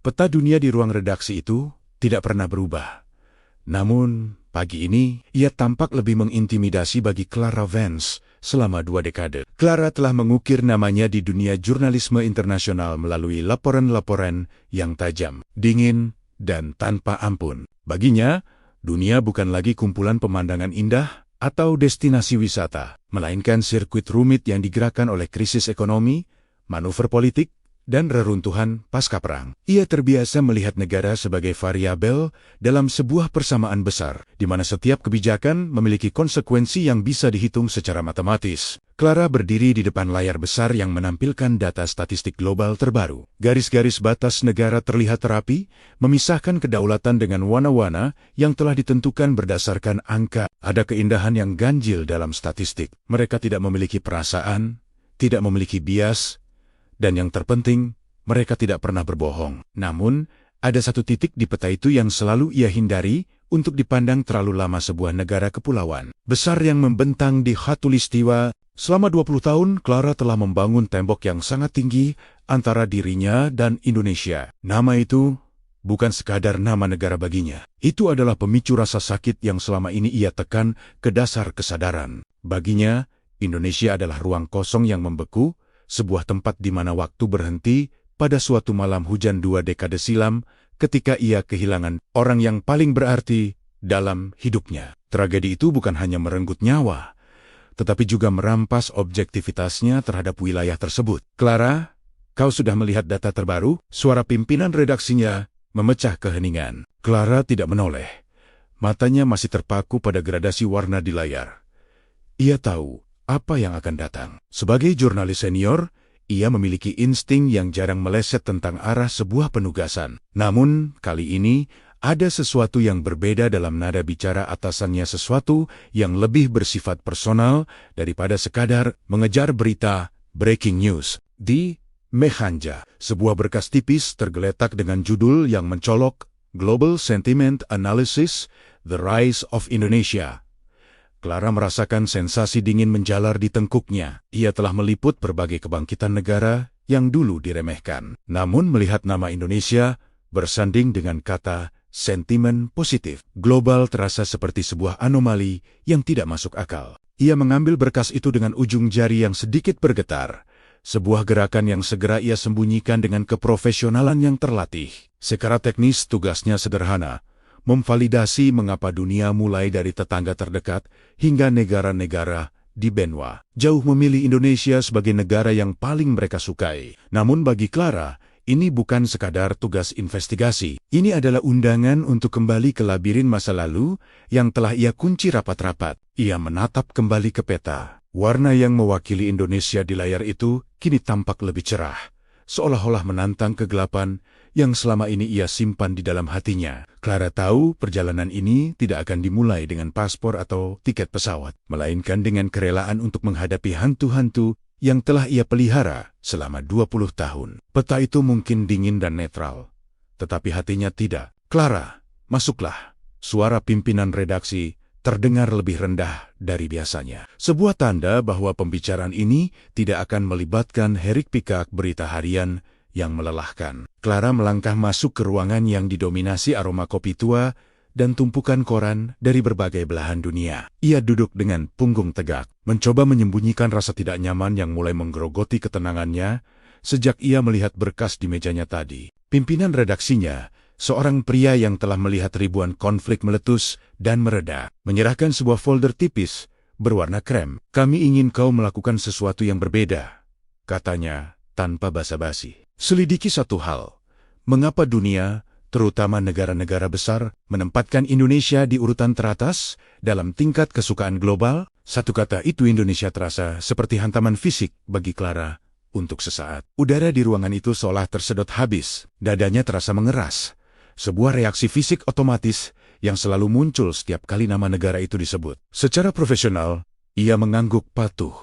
Peta dunia di ruang redaksi itu tidak pernah berubah. Namun, pagi ini, ia tampak lebih mengintimidasi bagi Clara Vance selama 2 dekade. Clara telah mengukir namanya di dunia jurnalisme internasional melalui laporan-laporan yang tajam, dingin, dan tanpa ampun. Baginya, dunia bukan lagi kumpulan pemandangan indah atau destinasi wisata, melainkan sirkuit rumit yang digerakkan oleh krisis ekonomi, manuver politik, dan reruntuhan pasca perang. Ia terbiasa melihat negara sebagai variabel dalam sebuah persamaan besar, di mana setiap kebijakan memiliki konsekuensi yang bisa dihitung secara matematis. Clara berdiri di depan layar besar yang menampilkan data statistik global terbaru. Garis-garis batas negara terlihat rapi, memisahkan kedaulatan dengan warna-warna yang telah ditentukan berdasarkan angka. Ada keindahan yang ganjil dalam statistik. Mereka tidak memiliki perasaan, tidak memiliki bias, dan yang terpenting, mereka tidak pernah berbohong. Namun, ada satu titik di peta itu yang selalu ia hindari untuk dipandang terlalu lama sebuah negara kepulauan besar yang membentang di khatulistiwa. Selama 20 tahun, Clara telah membangun tembok yang sangat tinggi antara dirinya dan Indonesia. Nama itu bukan sekadar nama negara baginya. Itu adalah pemicu rasa sakit yang selama ini ia tekan ke dasar kesadaran. Baginya, Indonesia adalah ruang kosong yang membeku, sebuah tempat di mana waktu berhenti pada suatu malam hujan 2 dekade silam ketika ia kehilangan orang yang paling berarti dalam hidupnya. Tragedi itu bukan hanya merenggut nyawa, tetapi juga merampas objektivitasnya terhadap wilayah tersebut. Clara, kau sudah melihat data terbaru? Suara pimpinan redaksinya memecah keheningan. Clara tidak menoleh. Matanya masih terpaku pada gradasi warna di layar. Ia tahu apa yang akan datang. Sebagai jurnalis senior, ia memiliki insting yang jarang meleset tentang arah sebuah penugasan. Namun, kali ini, ada sesuatu yang berbeda dalam nada bicara atasannya, sesuatu yang lebih bersifat personal daripada sekadar mengejar berita breaking news. Di Mehanja, sebuah berkas tipis tergeletak dengan judul yang mencolok, Global Sentiment Analysis, The Rise of Indonesia. Clara merasakan sensasi dingin menjalar di tengkuknya. Ia telah meliput berbagai kebangkitan negara yang dulu diremehkan. Namun melihat nama Indonesia bersanding dengan kata sentimen positif global terasa seperti sebuah anomali yang tidak masuk akal. Ia mengambil berkas itu dengan ujung jari yang sedikit bergetar. Sebuah gerakan yang segera ia sembunyikan dengan keprofesionalan yang terlatih. Secara teknis tugasnya sederhana, memvalidasi mengapa dunia mulai dari tetangga terdekat hingga negara-negara di benua jauh memilih Indonesia sebagai negara yang paling mereka sukai. Namun bagi Clara, ini bukan sekadar tugas investigasi. Ini adalah undangan untuk kembali ke labirin masa lalu yang telah ia kunci rapat-rapat. Ia menatap kembali ke peta. Warna yang mewakili Indonesia di layar itu kini tampak lebih cerah, seolah-olah menantang kegelapan yang selama ini ia simpan di dalam hatinya. Clara tahu perjalanan ini tidak akan dimulai dengan paspor atau tiket pesawat, melainkan dengan kerelaan untuk menghadapi hantu-hantu yang telah ia pelihara selama 20 tahun. Peta itu mungkin dingin dan netral, tetapi hatinya tidak. Clara, masuklah. Suara pimpinan redaksi terdengar lebih rendah dari biasanya. Sebuah tanda bahwa pembicaraan ini tidak akan melibatkan hiruk pikuk berita harian yang melelahkan. Clara melangkah masuk ke ruangan yang didominasi aroma kopi tua dan tumpukan koran dari berbagai belahan dunia. Ia duduk dengan punggung tegak, mencoba menyembunyikan rasa tidak nyaman yang mulai menggerogoti ketenangannya sejak ia melihat berkas di mejanya tadi. Pimpinan redaksinya, seorang pria yang telah melihat ribuan konflik meletus dan mereda, menyerahkan sebuah folder tipis berwarna krem. "Kami ingin kau melakukan sesuatu yang berbeda," katanya tanpa basa-basi. "Selidiki satu hal, mengapa dunia, terutama negara-negara besar, menempatkan Indonesia di urutan teratas dalam tingkat kesukaan global?" Satu kata itu Indonesia terasa seperti hantaman fisik bagi Clara untuk sesaat. Udara di ruangan itu seolah tersedot habis, dadanya terasa mengeras. Sebuah reaksi fisik otomatis yang selalu muncul setiap kali nama negara itu disebut. Secara profesional, ia mengangguk patuh.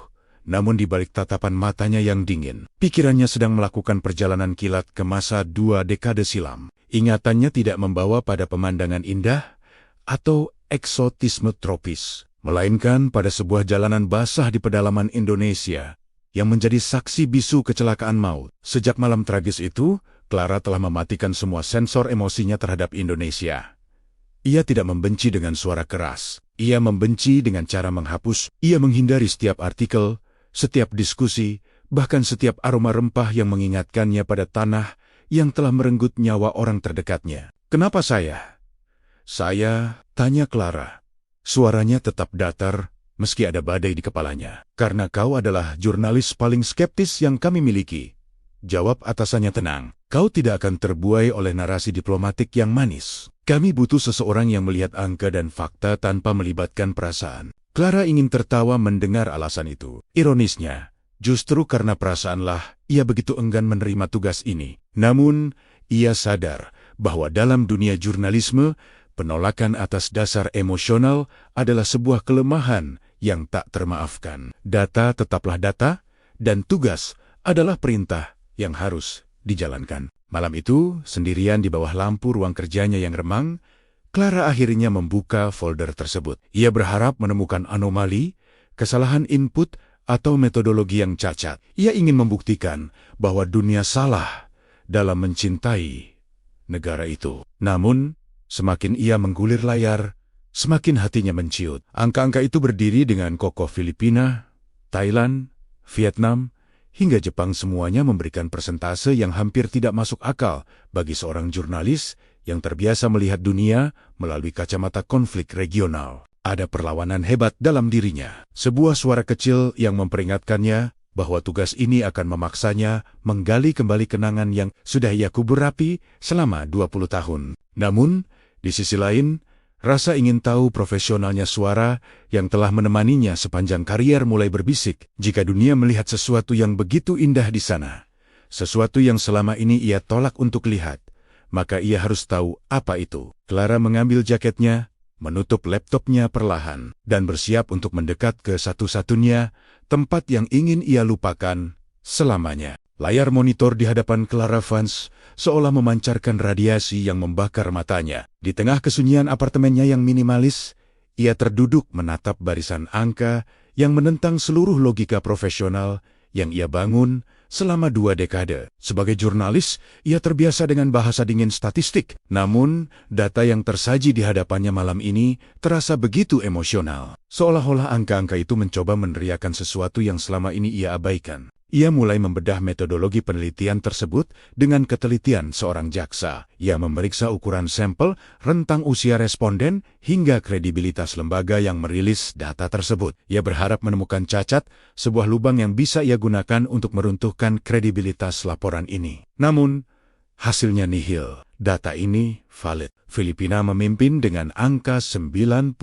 Namun di balik tatapan matanya yang dingin, pikirannya sedang melakukan perjalanan kilat ke masa 2 dekade silam. Ingatannya tidak membawa pada pemandangan indah atau eksotisme tropis, melainkan pada sebuah jalanan basah di pedalaman Indonesia yang menjadi saksi bisu kecelakaan maut. Sejak malam tragis itu, Clara telah mematikan semua sensor emosinya terhadap Indonesia. Ia tidak membenci dengan suara keras. Ia membenci dengan cara menghapus. Ia menghindari setiap artikel, setiap diskusi, bahkan setiap aroma rempah yang mengingatkannya pada tanah yang telah merenggut nyawa orang terdekatnya. Kenapa saya? Saya, tanya Clara. Suaranya tetap datar, meski ada badai di kepalanya. Karena kau adalah jurnalis paling skeptis yang kami miliki. Jawab atasannya tenang. Kau tidak akan terbuai oleh narasi diplomatik yang manis. Kami butuh seseorang yang melihat angka dan fakta tanpa melibatkan perasaan. Clara ingin tertawa mendengar alasan itu. Ironisnya, justru karena perasaanlah ia begitu enggan menerima tugas ini. Namun, ia sadar bahwa dalam dunia jurnalisme, penolakan atas dasar emosional adalah sebuah kelemahan yang tak termaafkan. Data tetaplah data, dan tugas adalah perintah yang harus dijalankan. Malam itu, sendirian di bawah lampu ruang kerjanya yang remang, Clara akhirnya membuka folder tersebut. Ia berharap menemukan anomali, kesalahan input, atau metodologi yang cacat. Ia ingin membuktikan bahwa dunia salah dalam mencintai negara itu. Namun, semakin ia menggulir layar, semakin hatinya menciut. Angka-angka itu berdiri dengan kokoh Filipina, Thailand, Vietnam, hingga Jepang, semuanya memberikan persentase yang hampir tidak masuk akal bagi seorang jurnalis yang terbiasa melihat dunia melalui kacamata konflik regional. Ada perlawanan hebat dalam dirinya. Sebuah suara kecil yang memperingatkannya bahwa tugas ini akan memaksanya menggali kembali kenangan yang sudah ia kubur rapi selama 20 tahun. Namun, di sisi lain, rasa ingin tahu profesionalnya suara yang telah menemaninya sepanjang karier mulai berbisik. Jika dunia melihat sesuatu yang begitu indah di sana, sesuatu yang selama ini ia tolak untuk lihat, maka ia harus tahu apa itu. Clara mengambil jaketnya, menutup laptopnya perlahan, dan bersiap untuk mendekat ke satu-satunya tempat yang ingin ia lupakan selamanya. Layar monitor di hadapan Clara Vance seolah memancarkan radiasi yang membakar matanya. Di tengah kesunyian apartemennya yang minimalis, ia terduduk menatap barisan angka yang menentang seluruh logika profesional yang ia bangun selama 2 dekade. Sebagai jurnalis, ia terbiasa dengan bahasa dingin statistik. Namun, data yang tersaji di hadapannya malam ini terasa begitu emosional. Seolah-olah angka-angka itu mencoba meneriakan sesuatu yang selama ini ia abaikan. Ia mulai membedah metodologi penelitian tersebut dengan ketelitian seorang jaksa. Ia memeriksa ukuran sampel, rentang usia responden, hingga kredibilitas lembaga yang merilis data tersebut. Ia berharap menemukan cacat, sebuah lubang yang bisa ia gunakan untuk meruntuhkan kredibilitas laporan ini. Namun, hasilnya nihil. Data ini valid. Filipina memimpin dengan angka 95%.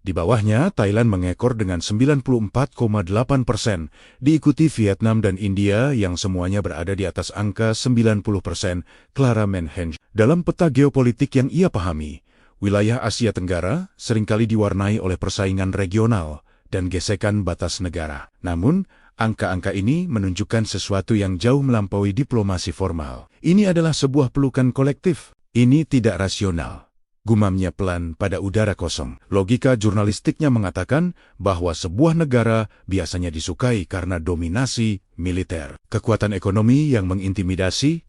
Di bawahnya, Thailand mengekor dengan 94,8%, diikuti Vietnam dan India yang semuanya berada di atas angka 90%. Clara mention, dalam peta geopolitik yang ia pahami, wilayah Asia Tenggara seringkali diwarnai oleh persaingan regional dan gesekan batas negara. Namun, angka-angka ini menunjukkan sesuatu yang jauh melampaui diplomasi formal. Ini adalah sebuah pelukan kolektif. Ini tidak rasional. Gumamnya pelan pada udara kosong. Logika jurnalistiknya mengatakan bahwa sebuah negara biasanya disukai karena dominasi militer, kekuatan ekonomi yang mengintimidasi,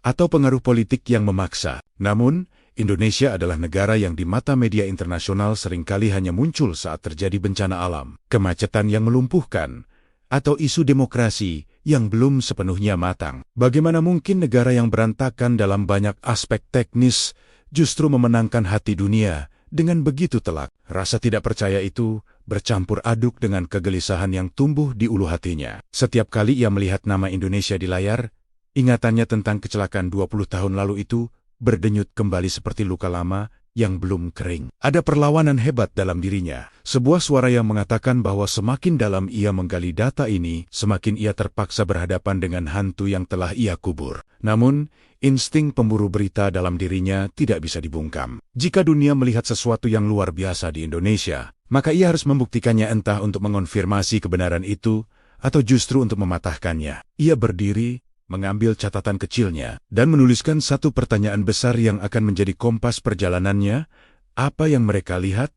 atau pengaruh politik yang memaksa. Namun, Indonesia adalah negara yang di mata media internasional seringkali hanya muncul saat terjadi bencana alam, kemacetan yang melumpuhkan, atau isu demokrasi yang belum sepenuhnya matang. Bagaimana mungkin negara yang berantakan dalam banyak aspek teknis justru memenangkan hati dunia dengan begitu telak? Rasa tidak percaya itu bercampur aduk dengan kegelisahan yang tumbuh di ulu hatinya. Setiap kali ia melihat nama Indonesia di layar, ingatannya tentang kecelakaan 20 tahun lalu itu berdenyut kembali seperti luka lama yang belum kering. Ada perlawanan hebat dalam dirinya. Sebuah suara yang mengatakan bahwa semakin dalam ia menggali data ini, semakin ia terpaksa berhadapan dengan hantu yang telah ia kubur. Namun, insting pemburu berita dalam dirinya tidak bisa dibungkam. Jika dunia melihat sesuatu yang luar biasa di Indonesia, maka ia harus membuktikannya, entah untuk mengonfirmasi kebenaran itu, atau justru untuk mematahkannya. Ia berdiri, mengambil catatan kecilnya, dan menuliskan satu pertanyaan besar yang akan menjadi kompas perjalanannya. Apa yang mereka lihat,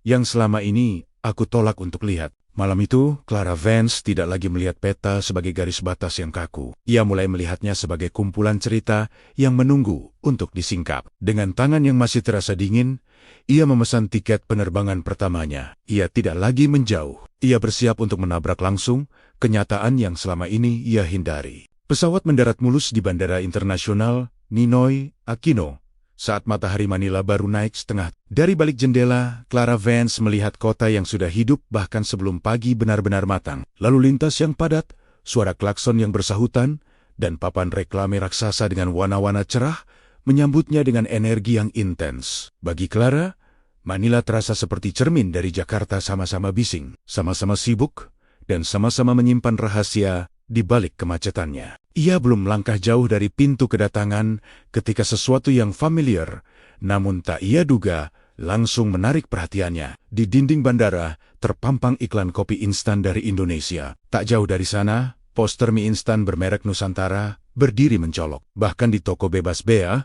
yang selama ini aku tolak untuk lihat? Malam itu, Clara Vance tidak lagi melihat peta sebagai garis batas yang kaku. Ia mulai melihatnya sebagai kumpulan cerita yang menunggu untuk disingkap. Dengan tangan yang masih terasa dingin, ia memesan tiket penerbangan pertamanya. Ia tidak lagi menjauh. Ia bersiap untuk menabrak langsung kenyataan yang selama ini ia hindari. Pesawat mendarat mulus di Bandara Internasional Ninoy Aquino. Saat matahari Manila baru naik setengah. Dari balik jendela, Clara Vance melihat kota yang sudah hidup bahkan sebelum pagi benar-benar matang. Lalu lintas yang padat, suara klakson yang bersahutan, dan papan reklame raksasa dengan warna-warna cerah menyambutnya dengan energi yang intens. Bagi Clara, Manila terasa seperti cermin dari Jakarta, sama-sama bising, sama-sama sibuk, dan sama-sama menyimpan rahasia di balik kemacetannya. Ia belum melangkah jauh dari pintu kedatangan ketika sesuatu yang familiar, namun tak ia duga, langsung menarik perhatiannya. Di dinding bandara, terpampang iklan kopi instan dari Indonesia. Tak jauh dari sana, poster mie instan bermerek Nusantara berdiri mencolok. Bahkan di toko bebas bea,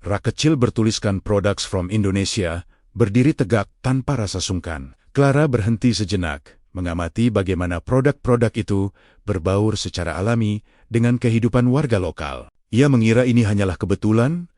rak kecil bertuliskan Products from Indonesia berdiri tegak tanpa rasa sungkan. Clara berhenti sejenak, mengamati bagaimana produk-produk itu berbaur secara alami dengan kehidupan warga lokal. Ia mengira ini hanyalah kebetulan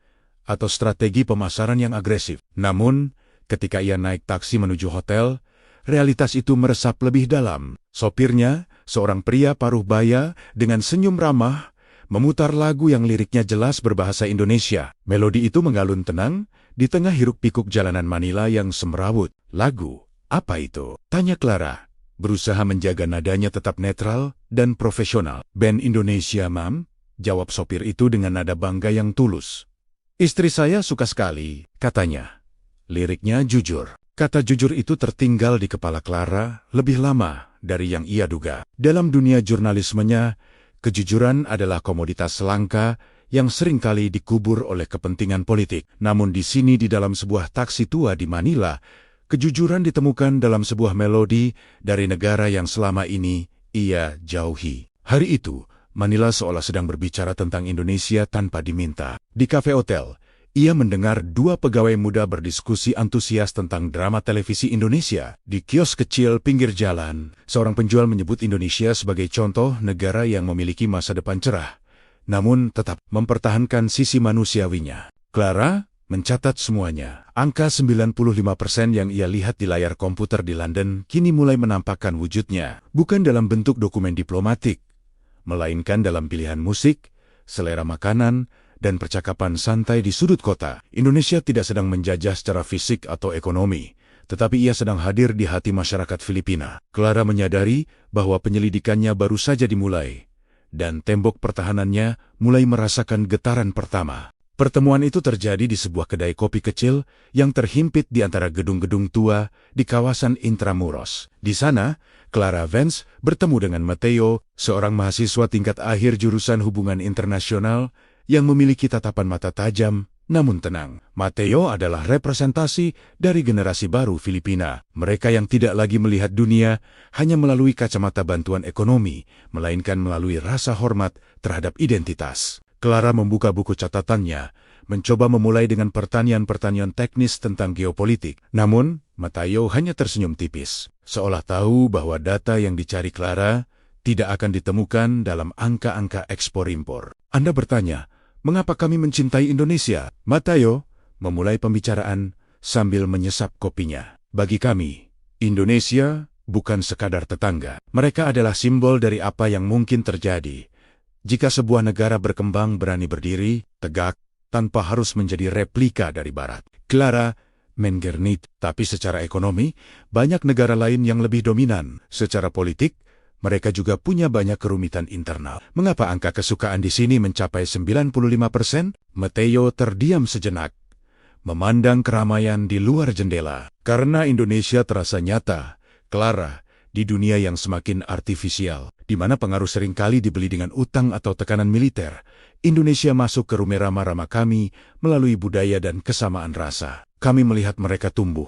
atau strategi pemasaran yang agresif. Namun, ketika ia naik taksi menuju hotel, realitas itu meresap lebih dalam. Sopirnya, seorang pria paruh baya dengan senyum ramah, memutar lagu yang liriknya jelas berbahasa Indonesia. Melodi itu mengalun tenang di tengah hiruk-pikuk jalanan Manila yang semrawut. Lagu, apa itu? Tanya Clara, berusaha menjaga nadanya tetap netral dan profesional. Band Indonesia, Mam, jawab sopir itu dengan nada bangga yang tulus. Istri saya suka sekali, katanya. Liriknya jujur. Kata jujur itu tertinggal di kepala Clara lebih lama dari yang ia duga. Dalam dunia jurnalismenya, kejujuran adalah komoditas langka yang seringkali dikubur oleh kepentingan politik. Namun di sini, di dalam sebuah taksi tua di Manila, kejujuran ditemukan dalam sebuah melodi dari negara yang selama ini ia jauhi. Hari itu, Manila seolah sedang berbicara tentang Indonesia tanpa diminta. Di kafe hotel, ia mendengar dua pegawai muda berdiskusi antusias tentang drama televisi Indonesia. Di kios kecil pinggir jalan, seorang penjual menyebut Indonesia sebagai contoh negara yang memiliki masa depan cerah, namun tetap mempertahankan sisi manusiawinya. Clara mencatat semuanya. Angka 95% yang ia lihat di layar komputer di London kini mulai menampakkan wujudnya, bukan dalam bentuk dokumen diplomatik, melainkan dalam pilihan musik, selera makanan, dan percakapan santai di sudut kota. Indonesia tidak sedang menjajah secara fisik atau ekonomi, tetapi ia sedang hadir di hati masyarakat Filipina. Clara menyadari bahwa penyelidikannya baru saja dimulai, dan tembok pertahanannya mulai merasakan getaran pertama. Pertemuan itu terjadi di sebuah kedai kopi kecil yang terhimpit di antara gedung-gedung tua di kawasan Intramuros. Di sana, Clara Vance bertemu dengan Mateo, seorang mahasiswa tingkat akhir jurusan hubungan internasional yang memiliki tatapan mata tajam namun tenang. Mateo adalah representasi dari generasi baru Filipina. Mereka yang tidak lagi melihat dunia hanya melalui kacamata bantuan ekonomi, melainkan melalui rasa hormat terhadap identitas. Clara membuka buku catatannya, mencoba memulai dengan pertanyaan-pertanyaan teknis tentang geopolitik. Namun, Mateo hanya tersenyum tipis, seolah tahu bahwa data yang dicari Clara tidak akan ditemukan dalam angka-angka ekspor-impor. Anda bertanya, mengapa kami mencintai Indonesia? Mateo memulai pembicaraan sambil menyesap kopinya. Bagi kami, Indonesia bukan sekadar tetangga. Mereka adalah simbol dari apa yang mungkin terjadi jika sebuah negara berkembang berani berdiri tegak tanpa harus menjadi replika dari Barat. Clara menggernit, tapi secara ekonomi, banyak negara lain yang lebih dominan. Secara politik, mereka juga punya banyak kerumitan internal. Mengapa angka kesukaan di sini mencapai 95%? Mateo terdiam sejenak, memandang keramaian di luar jendela. Karena Indonesia terasa nyata, Clara, di dunia yang semakin artifisial, di mana pengaruh seringkali dibeli dengan utang atau tekanan militer, Indonesia masuk ke rumah rama-rama kami melalui budaya dan kesamaan rasa. Kami melihat mereka tumbuh,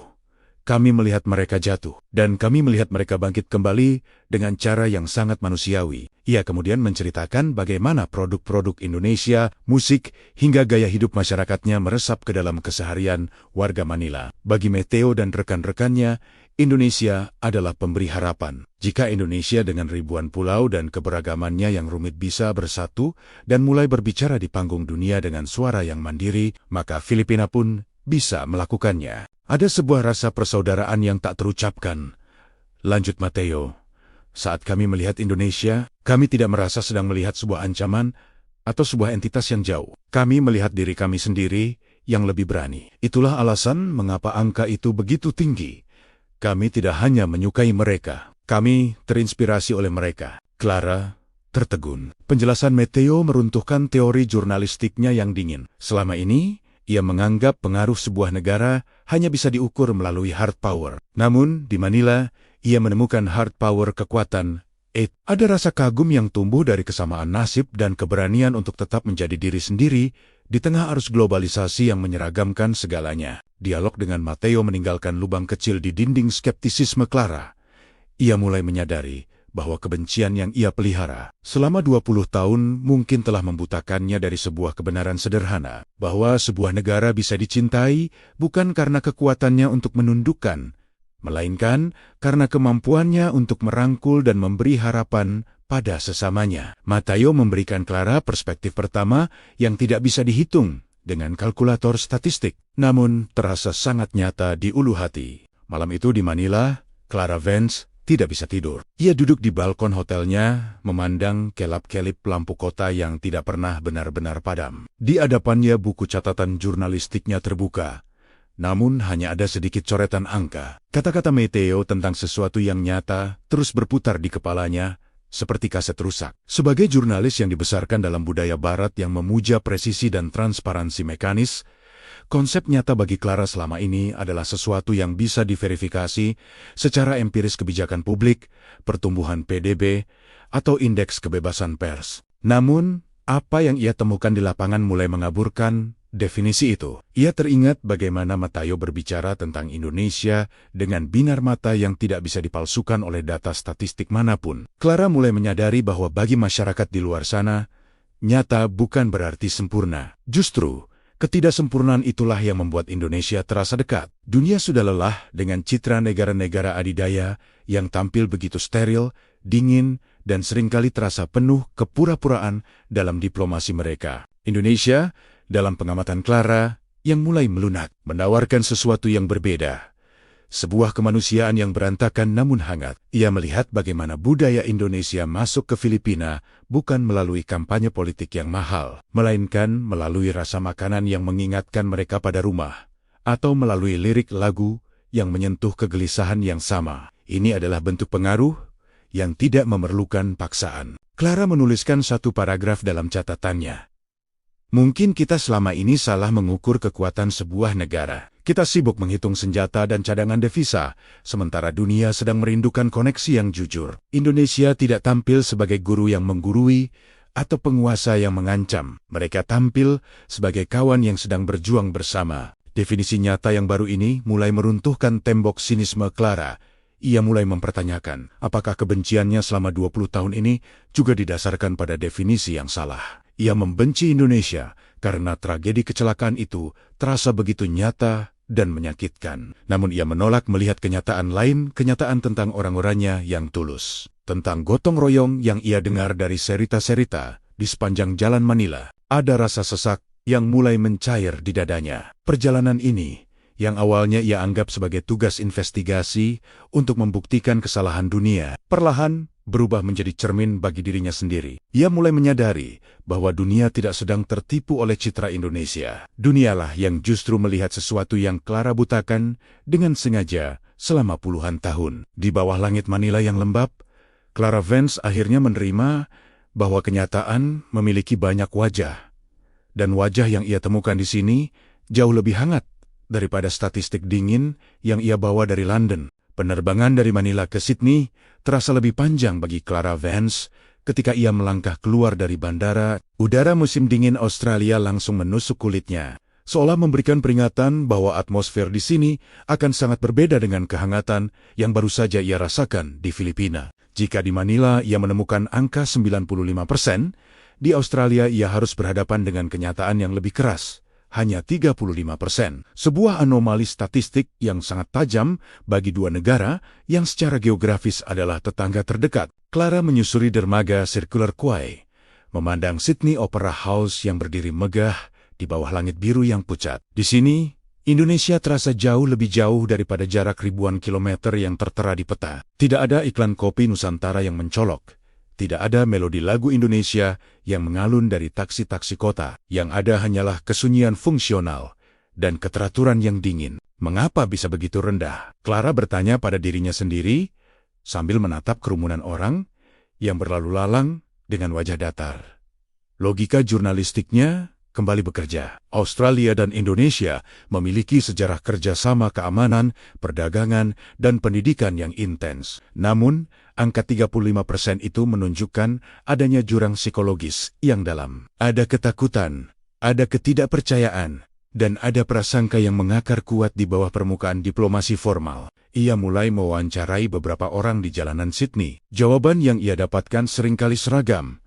kami melihat mereka jatuh, dan kami melihat mereka bangkit kembali dengan cara yang sangat manusiawi. Ia kemudian menceritakan bagaimana produk-produk Indonesia, musik, hingga gaya hidup masyarakatnya meresap ke dalam keseharian warga Manila. Bagi Mateo dan rekan-rekannya, Indonesia adalah pemberi harapan. Jika Indonesia dengan ribuan pulau dan keberagamannya yang rumit bisa bersatu dan mulai berbicara di panggung dunia dengan suara yang mandiri, maka Filipina pun bisa melakukannya. Ada sebuah rasa persaudaraan yang tak terucapkan. Lanjut Matteo. Saat kami melihat Indonesia, kami tidak merasa sedang melihat sebuah ancaman atau sebuah entitas yang jauh. Kami melihat diri kami sendiri yang lebih berani. Itulah alasan mengapa angka itu begitu tinggi. Kami tidak hanya menyukai mereka, kami terinspirasi oleh mereka. Clara tertegun. Penjelasan Matteo meruntuhkan teori jurnalistiknya yang dingin. Selama ini, ia menganggap pengaruh sebuah negara hanya bisa diukur melalui hard power. Namun, di Manila, ia menemukan hard power kekuatan. Ada rasa kagum yang tumbuh dari kesamaan nasib dan keberanian untuk tetap menjadi diri sendiri di tengah arus globalisasi yang menyeragamkan segalanya. Dialog dengan Matteo meninggalkan lubang kecil di dinding skeptisisme Clara. Ia mulai menyadari bahwa kebencian yang ia pelihara selama 20 tahun mungkin telah membutakannya dari sebuah kebenaran sederhana, bahwa sebuah negara bisa dicintai bukan karena kekuatannya untuk menundukkan, melainkan karena kemampuannya untuk merangkul dan memberi harapan pada sesamanya. Matteo memberikan Clara perspektif pertama yang tidak bisa dihitung dengan kalkulator statistik, namun terasa sangat nyata di ulu hati. Malam itu di Manila, Clara Vance tidak bisa tidur. Ia duduk di balkon hotelnya, memandang kelap-kelip lampu kota yang tidak pernah benar-benar padam. Di hadapannya buku catatan jurnalistiknya terbuka, namun hanya ada sedikit coretan angka. Kata-kata Matteo tentang sesuatu yang nyata terus berputar di kepalanya, seperti kaset rusak. Sebagai jurnalis yang dibesarkan dalam budaya barat yang memuja presisi dan transparansi mekanis, konsep nyata bagi Clara selama ini adalah sesuatu yang bisa diverifikasi secara empiris kebijakan publik, pertumbuhan PDB, atau indeks kebebasan pers. Namun, apa yang ia temukan di lapangan mulai mengaburkan definisi itu. Ia teringat bagaimana Matteo berbicara tentang Indonesia dengan binar mata yang tidak bisa dipalsukan oleh data statistik manapun. Clara mulai menyadari bahwa bagi masyarakat di luar sana, nyata bukan berarti sempurna. Justru, ketidaksempurnaan itulah yang membuat Indonesia terasa dekat. Dunia sudah lelah dengan citra negara-negara adidaya yang tampil begitu steril, dingin, dan seringkali terasa penuh kepura-puraan dalam diplomasi mereka. Indonesia, dalam pengamatan Clara, yang mulai melunak, menawarkan sesuatu yang berbeda. Sebuah kemanusiaan yang berantakan namun hangat. Ia melihat bagaimana budaya Indonesia masuk ke Filipina bukan melalui kampanye politik yang mahal, melainkan melalui rasa makanan yang mengingatkan mereka pada rumah, atau melalui lirik lagu yang menyentuh kegelisahan yang sama. Ini adalah bentuk pengaruh yang tidak memerlukan paksaan. Clara menuliskan satu paragraf dalam catatannya. Mungkin kita selama ini salah mengukur kekuatan sebuah negara. Kita sibuk menghitung senjata dan cadangan devisa, sementara dunia sedang merindukan koneksi yang jujur. Indonesia tidak tampil sebagai guru yang menggurui atau penguasa yang mengancam. Mereka tampil sebagai kawan yang sedang berjuang bersama. Definisi nyata yang baru ini mulai meruntuhkan tembok sinisme Clara. Ia mulai mempertanyakan, apakah kebenciannya selama 20 tahun ini juga didasarkan pada definisi yang salah. Ia membenci Indonesia karena tragedi kecelakaan itu terasa begitu nyata dan menyakitkan. Namun ia menolak melihat kenyataan lain, kenyataan tentang orang-orangnya yang tulus. Tentang gotong royong yang ia dengar dari serita-serita di sepanjang jalan Manila. Ada rasa sesak yang mulai mencair di dadanya. Perjalanan ini, yang awalnya ia anggap sebagai tugas investigasi untuk membuktikan kesalahan dunia, perlahan berubah menjadi cermin bagi dirinya sendiri. Ia mulai menyadari bahwa dunia tidak sedang tertipu oleh citra Indonesia. Dunialah yang justru melihat sesuatu yang Clara butakan dengan sengaja selama puluhan tahun. Di bawah langit Manila yang lembab, Clara Vance akhirnya menerima bahwa kenyataan memiliki banyak wajah. Dan wajah yang ia temukan di sini jauh lebih hangat daripada statistik dingin yang ia bawa dari London. Penerbangan dari Manila ke Sydney terasa lebih panjang bagi Clara Vance ketika ia melangkah keluar dari bandara. Udara musim dingin Australia langsung menusuk kulitnya, seolah memberikan peringatan bahwa atmosfer di sini akan sangat berbeda dengan kehangatan yang baru saja ia rasakan di Filipina. Jika di Manila ia menemukan angka 95%, di Australia ia harus berhadapan dengan kenyataan yang lebih keras. hanya 35%. Sebuah anomali statistik yang sangat tajam bagi dua negara yang secara geografis adalah tetangga terdekat. Clara menyusuri dermaga Circular Quay, memandang Sydney Opera House yang berdiri megah di bawah langit biru yang pucat. Di sini, Indonesia terasa jauh lebih jauh daripada jarak ribuan kilometer yang tertera di peta. Tidak ada iklan kopi Nusantara yang mencolok. Tidak ada melodi lagu Indonesia yang mengalun dari taksi-taksi kota. Yang ada hanyalah kesunyian fungsional dan keteraturan yang dingin. Mengapa bisa begitu rendah? Clara bertanya pada dirinya sendiri sambil menatap kerumunan orang yang berlalu lalang dengan wajah datar. Logika jurnalistiknya kembali bekerja. Australia dan Indonesia memiliki sejarah kerjasama keamanan, perdagangan, dan pendidikan yang intens. Namun, angka 35% itu menunjukkan adanya jurang psikologis yang dalam. Ada ketakutan, ada ketidakpercayaan, dan ada prasangka yang mengakar kuat di bawah permukaan diplomasi formal. Ia mulai mewawancarai beberapa orang di jalanan Sydney. Jawaban yang ia dapatkan seringkali seragam.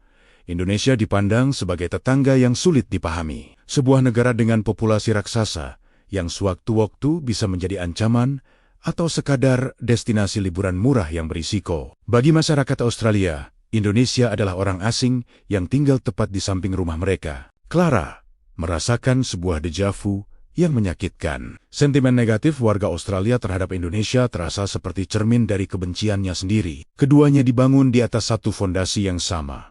Indonesia dipandang sebagai tetangga yang sulit dipahami. Sebuah negara dengan populasi raksasa yang sewaktu-waktu bisa menjadi ancaman atau sekadar destinasi liburan murah yang berisiko. Bagi masyarakat Australia, Indonesia adalah orang asing yang tinggal tepat di samping rumah mereka. Clara merasakan sebuah deja vu yang menyakitkan. Sentimen negatif warga Australia terhadap Indonesia terasa seperti cermin dari kebenciannya sendiri. Keduanya dibangun di atas satu fondasi yang sama.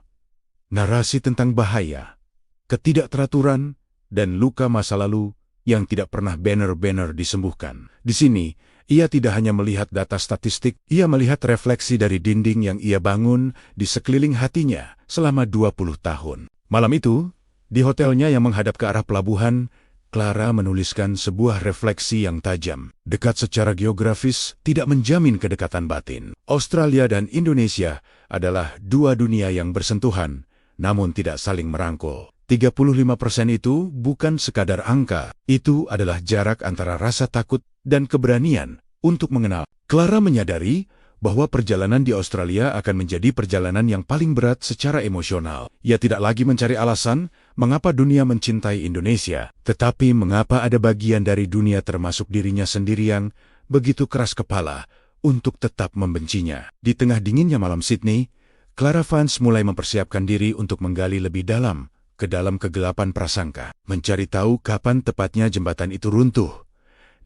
Narasi tentang bahaya, ketidakteraturan, dan luka masa lalu yang tidak pernah benar-benar disembuhkan. Di sini, ia tidak hanya melihat data statistik, ia melihat refleksi dari dinding yang ia bangun di sekeliling hatinya selama 20 tahun. Malam itu, di hotelnya yang menghadap ke arah pelabuhan, Clara menuliskan sebuah refleksi yang tajam. Dekat secara geografis tidak menjamin kedekatan batin. Australia dan Indonesia adalah dua dunia yang bersentuhan, namun tidak saling merangkul. 35% itu bukan sekadar angka, itu adalah jarak antara rasa takut dan keberanian untuk mengenal. Clara menyadari bahwa perjalanan di Australia akan menjadi perjalanan yang paling berat secara emosional. Ia tidak lagi mencari alasan mengapa dunia mencintai Indonesia, tetapi mengapa ada bagian dari dunia termasuk dirinya sendiri yang begitu keras kepala untuk tetap membencinya. Di tengah dinginnya malam Sydney, Clara Vance mulai mempersiapkan diri untuk menggali lebih dalam ke dalam kegelapan prasangka, mencari tahu kapan tepatnya jembatan itu runtuh,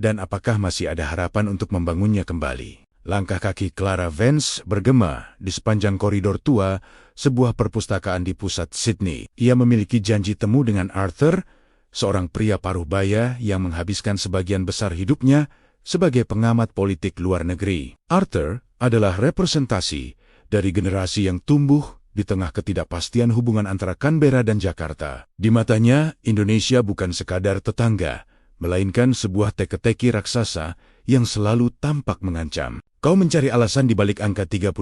dan apakah masih ada harapan untuk membangunnya kembali. Langkah kaki Clara Vance bergema di sepanjang koridor tua sebuah perpustakaan di pusat Sydney. Ia memiliki janji temu dengan Arthur, seorang pria paruh baya yang menghabiskan sebagian besar hidupnya sebagai pengamat politik luar negeri. Arthur adalah representasi dari generasi yang tumbuh di tengah ketidakpastian hubungan antara Canberra dan Jakarta. Di matanya, Indonesia bukan sekadar tetangga, melainkan sebuah teka-teki raksasa yang selalu tampak mengancam. Kau mencari alasan di balik angka 35%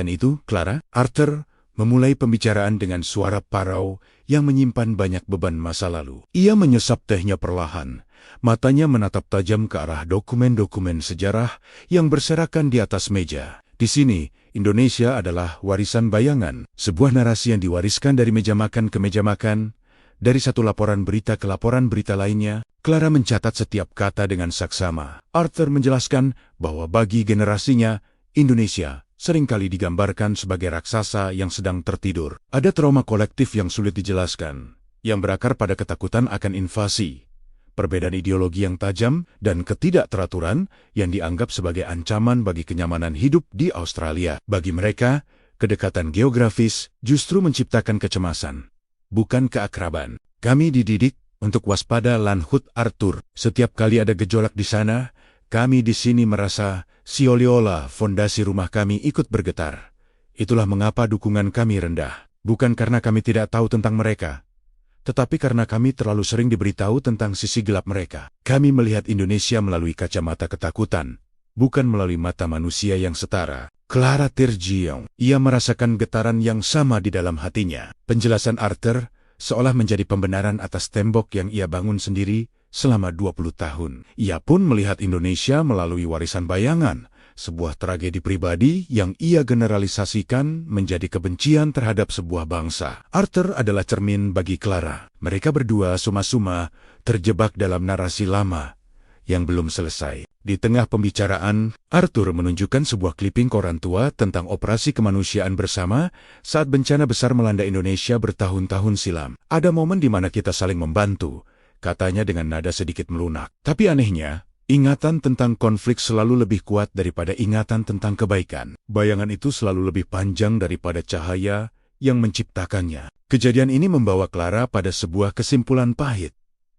itu, Clara? Arthur memulai pembicaraan dengan suara parau yang menyimpan banyak beban masa lalu. Ia menyesap tehnya perlahan. Matanya menatap tajam ke arah dokumen-dokumen sejarah yang berserakan di atas meja. Di sini, Indonesia adalah warisan bayangan, sebuah narasi yang diwariskan dari meja makan ke meja makan, dari satu laporan berita ke laporan berita lainnya. Clara mencatat setiap kata dengan saksama. Arthur menjelaskan bahwa bagi generasinya, Indonesia seringkali digambarkan sebagai raksasa yang sedang tertidur. Ada trauma kolektif yang sulit dijelaskan, yang berakar pada ketakutan akan invasi, perbedaan ideologi yang tajam, dan ketidakteraturan yang dianggap sebagai ancaman bagi kenyamanan hidup di Australia. Bagi mereka, kedekatan geografis justru menciptakan kecemasan, bukan keakraban. Kami dididik untuk waspada, lanhut Arthur. Setiap kali ada gejolak di sana, kami di sini merasa seolah-olah fondasi rumah kami ikut bergetar. Itulah mengapa dukungan kami rendah. Bukan karena kami tidak tahu tentang mereka, tetapi karena kami terlalu sering diberitahu tentang sisi gelap mereka. Kami melihat Indonesia melalui kacamata ketakutan, bukan melalui mata manusia yang setara. Clara terjiong. Ia merasakan getaran yang sama di dalam hatinya. Penjelasan Arthur seolah menjadi pembenaran atas tembok yang ia bangun sendiri selama 20 tahun. Ia pun melihat Indonesia melalui warisan bayangan, sebuah tragedi pribadi yang ia generalisasikan menjadi kebencian terhadap sebuah bangsa. Arthur adalah cermin bagi Clara. Mereka berdua suma-suma terjebak dalam narasi lama yang belum selesai. Di tengah pembicaraan, Arthur menunjukkan sebuah kliping koran tua tentang operasi kemanusiaan bersama saat bencana besar melanda Indonesia bertahun-tahun silam. Ada momen di mana kita saling membantu, katanya dengan nada sedikit melunak. Tapi anehnya, ingatan tentang konflik selalu lebih kuat daripada ingatan tentang kebaikan. Bayangan itu selalu lebih panjang daripada cahaya yang menciptakannya. Kejadian ini membawa Clara pada sebuah kesimpulan pahit,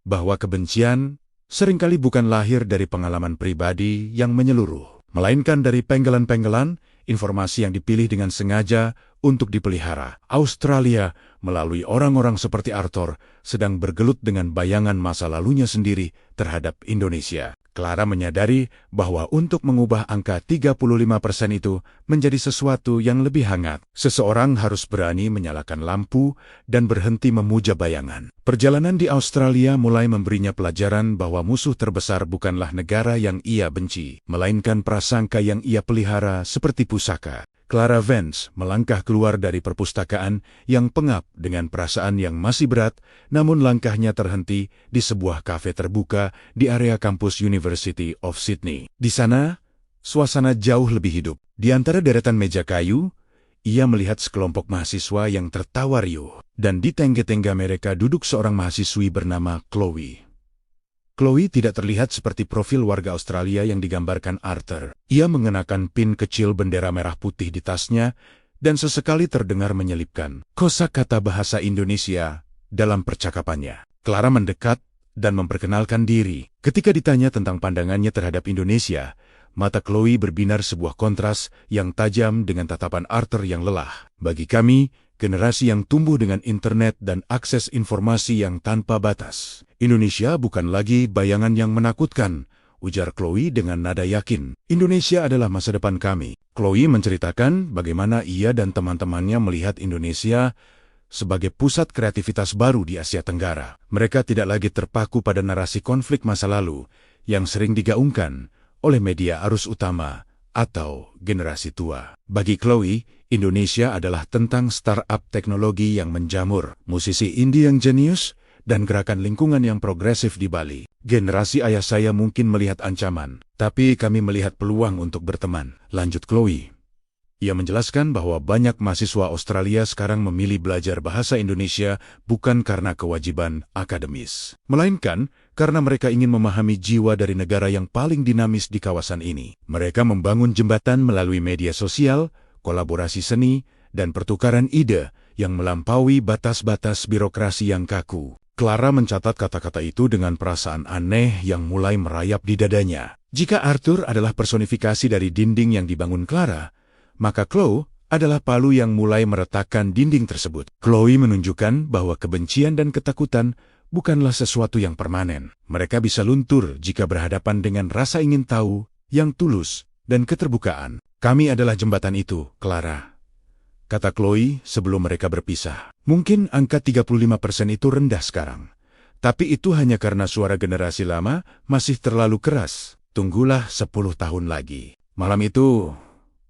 bahwa kebencian seringkali bukan lahir dari pengalaman pribadi yang menyeluruh, melainkan dari penggalan-penggalan informasi yang dipilih dengan sengaja untuk dipelihara. Australia, melalui orang-orang seperti Arthur, sedang bergelut dengan bayangan masa lalunya sendiri terhadap Indonesia. Clara menyadari bahwa untuk mengubah angka 35% itu menjadi sesuatu yang lebih hangat, seseorang harus berani menyalakan lampu dan berhenti memuja bayangan. Perjalanan di Australia mulai memberinya pelajaran bahwa musuh terbesar bukanlah negara yang ia benci, melainkan prasangka yang ia pelihara seperti pusaka. Clara Vance melangkah keluar dari perpustakaan yang pengap dengan perasaan yang masih berat, namun langkahnya terhenti di sebuah kafe terbuka di area kampus University of Sydney. Di sana, suasana jauh lebih hidup. Di antara deretan meja kayu, ia melihat sekelompok mahasiswa yang tertawa riuh, dan di tengga-tengga mereka duduk seorang mahasiswi bernama Chloe. Chloe tidak terlihat seperti profil warga Australia yang digambarkan Arthur. Ia mengenakan pin kecil bendera merah putih di tasnya dan sesekali terdengar menyelipkan kosakata bahasa Indonesia dalam percakapannya. Clara mendekat dan memperkenalkan diri. Ketika ditanya tentang pandangannya terhadap Indonesia, mata Chloe berbinar sebuah kontras yang tajam dengan tatapan Arthur yang lelah. Bagi kami, generasi yang tumbuh dengan internet dan akses informasi yang tanpa batas, Indonesia bukan lagi bayangan yang menakutkan, ujar Chloe dengan nada yakin. Indonesia adalah masa depan kami. Chloe menceritakan bagaimana ia dan teman-temannya melihat Indonesia sebagai pusat kreativitas baru di Asia Tenggara. Mereka tidak lagi terpaku pada narasi konflik masa lalu yang sering digaungkan oleh media arus utama atau generasi tua. Bagi Chloe, Indonesia adalah tentang startup teknologi yang menjamur, musisi indie yang jenius, dan gerakan lingkungan yang progresif di Bali. Generasi ayah saya mungkin melihat ancaman, tapi kami melihat peluang untuk berteman, lanjut Chloe. Ia menjelaskan bahwa banyak mahasiswa Australia sekarang memilih belajar bahasa Indonesia bukan karena kewajiban akademis, melainkan karena mereka ingin memahami jiwa dari negara yang paling dinamis di kawasan ini. Mereka membangun jembatan melalui media sosial, kolaborasi seni, dan pertukaran ide yang melampaui batas-batas birokrasi yang kaku. Clara mencatat kata-kata itu dengan perasaan aneh yang mulai merayap di dadanya. Jika Arthur adalah personifikasi dari dinding yang dibangun Clara, maka Chloe adalah palu yang mulai meretakkan dinding tersebut. Chloe menunjukkan bahwa kebencian dan ketakutan bukanlah sesuatu yang permanen. Mereka bisa luntur jika berhadapan dengan rasa ingin tahu yang tulus dan keterbukaan. Kami adalah jembatan itu, Clara, kata Chloe sebelum mereka berpisah. Mungkin angka 35% itu rendah sekarang, tapi itu hanya karena suara generasi lama masih terlalu keras. Tunggulah 10 tahun lagi. Malam itu,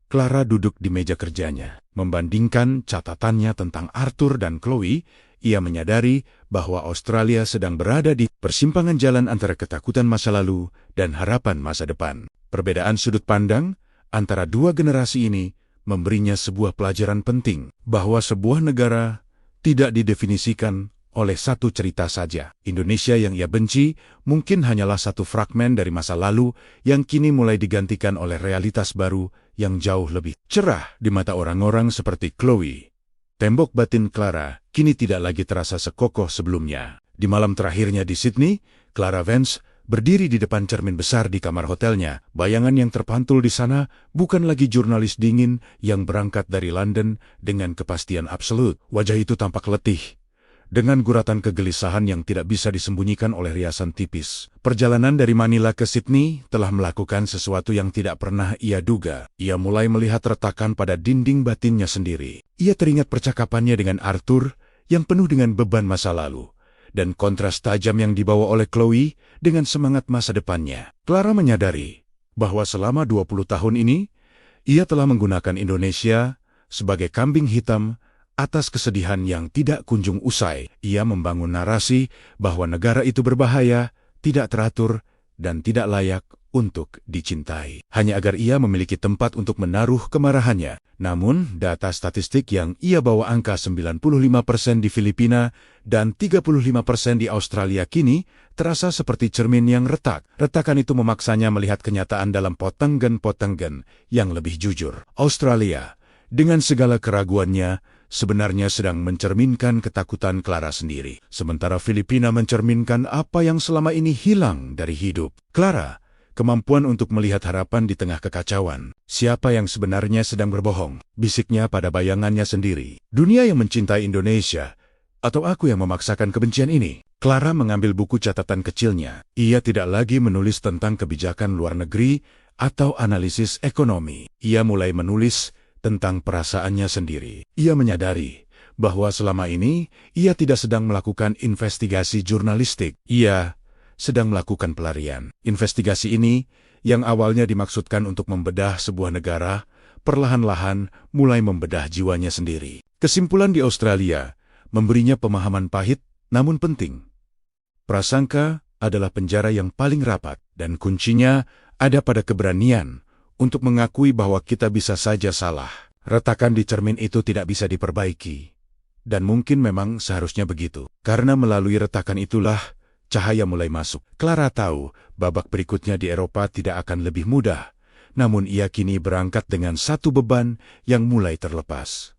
Clara duduk di meja kerjanya. Membandingkan catatannya tentang Arthur dan Chloe, ia menyadari bahwa Australia sedang berada di persimpangan jalan antara ketakutan masa lalu dan harapan masa depan. Perbedaan sudut pandang antara dua generasi ini memberinya sebuah pelajaran penting, bahwa sebuah negara tidak didefinisikan oleh satu cerita saja. Indonesia yang ia benci mungkin hanyalah satu fragmen dari masa lalu yang kini mulai digantikan oleh realitas baru yang jauh lebih cerah di mata orang-orang seperti Chloe. Tembok batin Clara kini tidak lagi terasa sekokoh sebelumnya. Di malam terakhirnya di Sydney, Clara Vance berdiri di depan cermin besar di kamar hotelnya. Bayangan yang terpantul di sana bukan lagi jurnalis dingin yang berangkat dari London dengan kepastian absolut. Wajah itu tampak letih, dengan guratan kegelisahan yang tidak bisa disembunyikan oleh riasan tipis. Perjalanan dari Manila ke Sydney telah melakukan sesuatu yang tidak pernah ia duga. Ia mulai melihat retakan pada dinding batinnya sendiri. Ia teringat percakapannya dengan Arthur yang penuh dengan beban masa lalu, dan kontras tajam yang dibawa oleh Chloe dengan semangat masa depannya. Clara menyadari bahwa selama 20 tahun ini, ia telah menggunakan Indonesia sebagai kambing hitam atas kesedihan yang tidak kunjung usai. Ia membangun narasi bahwa negara itu berbahaya, tidak teratur, dan tidak layak untuk dicintai. Hanya agar ia memiliki tempat untuk menaruh kemarahannya. Namun, data statistik yang ia bawa angka 95% di Filipina dan 35% di Australia kini terasa seperti cermin yang retak. Retakan itu memaksanya melihat kenyataan dalam potenggen-potenggen yang lebih jujur. Australia, dengan segala keraguannya, sebenarnya sedang mencerminkan ketakutan Clara sendiri. Sementara Filipina mencerminkan apa yang selama ini hilang dari hidup. Clara, kemampuan untuk melihat harapan di tengah kekacauan. Siapa yang sebenarnya sedang berbohong? Bisiknya pada bayangannya sendiri. Dunia yang mencintai Indonesia, atau aku yang memaksakan kebencian ini? Clara mengambil buku catatan kecilnya. Ia tidak lagi menulis tentang kebijakan luar negeri atau analisis ekonomi. Ia mulai menulis tentang perasaannya sendiri. Ia menyadari bahwa selama ini ia tidak sedang melakukan investigasi jurnalistik. Ia sedang melakukan pelarian. Investigasi ini, yang awalnya dimaksudkan untuk membedah sebuah negara, perlahan-lahan mulai membedah jiwanya sendiri. Kesimpulan di Australia memberinya pemahaman pahit, namun penting. Prasangka adalah penjara yang paling rapat, dan kuncinya ada pada keberanian untuk mengakui bahwa kita bisa saja salah. Retakan di cermin itu tidak bisa diperbaiki. Dan mungkin memang seharusnya begitu. Karena melalui retakan itulah cahaya mulai masuk. Clara tahu babak berikutnya di Eropa tidak akan lebih mudah, namun ia kini berangkat dengan satu beban yang mulai terlepas.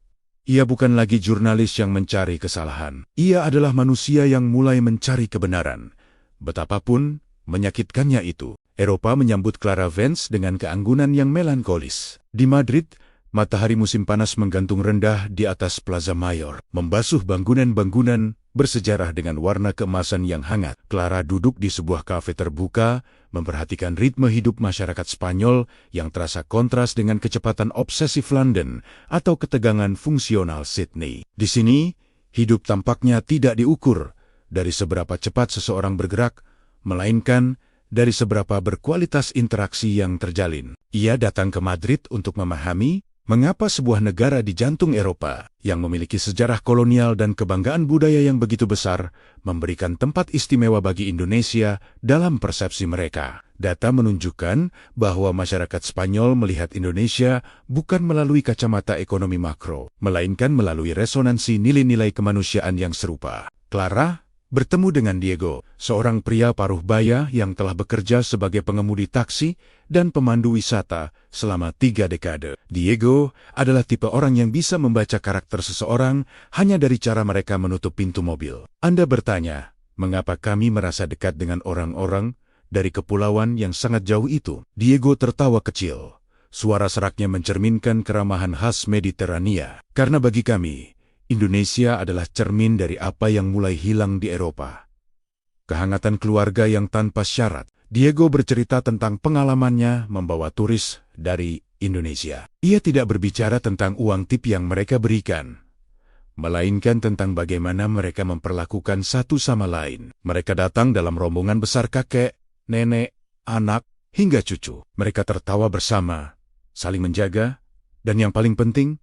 Ia bukan lagi jurnalis yang mencari kesalahan. Ia adalah manusia yang mulai mencari kebenaran. Betapapun menyakitkannya itu, Eropa menyambut Clara Vance dengan keanggunan yang melankolis. Di Madrid, matahari musim panas menggantung rendah di atas Plaza Mayor, membasuh bangunan-bangunan bersejarah dengan warna keemasan yang hangat. Clara duduk di sebuah kafe terbuka, memperhatikan ritme hidup masyarakat Spanyol yang terasa kontras dengan kecepatan obsesif London atau ketegangan fungsional Sydney. Di sini, hidup tampaknya tidak diukur dari seberapa cepat seseorang bergerak, melainkan dari seberapa berkualitas interaksi yang terjalin. Ia datang ke Madrid untuk memahami mengapa sebuah negara di jantung Eropa yang memiliki sejarah kolonial dan kebanggaan budaya yang begitu besar memberikan tempat istimewa bagi Indonesia dalam persepsi mereka. Data menunjukkan bahwa masyarakat Spanyol melihat Indonesia bukan melalui kacamata ekonomi makro, melainkan melalui resonansi nilai-nilai kemanusiaan yang serupa. Clara bertemu dengan Diego, seorang pria paruh baya yang telah bekerja sebagai pengemudi taksi dan pemandu wisata selama 3 dekade. Diego adalah tipe orang yang bisa membaca karakter seseorang hanya dari cara mereka menutup pintu mobil. Anda bertanya, mengapa kami merasa dekat dengan orang-orang dari kepulauan yang sangat jauh itu? Diego tertawa kecil. Suara seraknya mencerminkan keramahan khas Mediterania. Karena bagi kami, Indonesia adalah cermin dari apa yang mulai hilang di Eropa. Kehangatan keluarga yang tanpa syarat. Diego bercerita tentang pengalamannya membawa turis dari Indonesia. Ia tidak berbicara tentang uang tip yang mereka berikan, melainkan tentang bagaimana mereka memperlakukan satu sama lain. Mereka datang dalam rombongan besar kakek, nenek, anak, hingga cucu. Mereka tertawa bersama, saling menjaga, dan yang paling penting,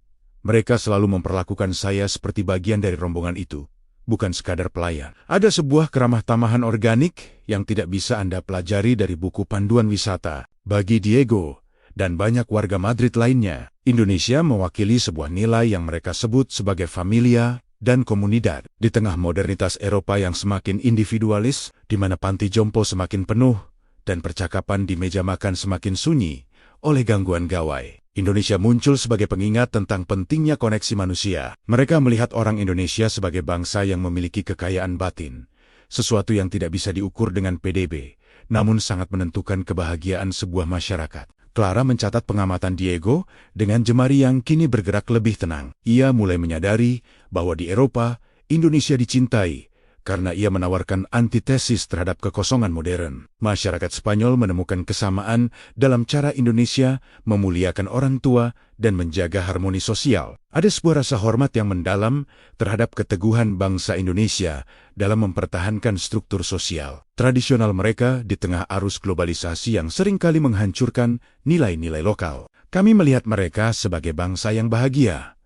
mereka selalu memperlakukan saya seperti bagian dari rombongan itu, bukan sekadar pelayan. Ada sebuah keramah tamahan organik yang tidak bisa Anda pelajari dari buku panduan wisata. Bagi Diego dan banyak warga Madrid lainnya, Indonesia mewakili sebuah nilai yang mereka sebut sebagai familia dan komunidad. Di tengah modernitas Eropa yang semakin individualis, di mana panti jompo semakin penuh dan percakapan di meja makan semakin sunyi oleh gangguan gawai, Indonesia muncul sebagai pengingat tentang pentingnya koneksi manusia. Mereka melihat orang Indonesia sebagai bangsa yang memiliki kekayaan batin, sesuatu yang tidak bisa diukur dengan PDB, namun sangat menentukan kebahagiaan sebuah masyarakat. Clara mencatat pengamatan Diego dengan jemari yang kini bergerak lebih tenang. Ia mulai menyadari bahwa di Eropa, Indonesia dicintai karena ia menawarkan antitesis terhadap kekosongan modern. Masyarakat Spanyol menemukan kesamaan dalam cara Indonesia memuliakan orang tua dan menjaga harmoni sosial. Ada sebuah rasa hormat yang mendalam terhadap keteguhan bangsa Indonesia dalam mempertahankan struktur sosial tradisional mereka di tengah arus globalisasi yang seringkali menghancurkan nilai-nilai lokal. Kami melihat mereka sebagai bangsa yang bahagia,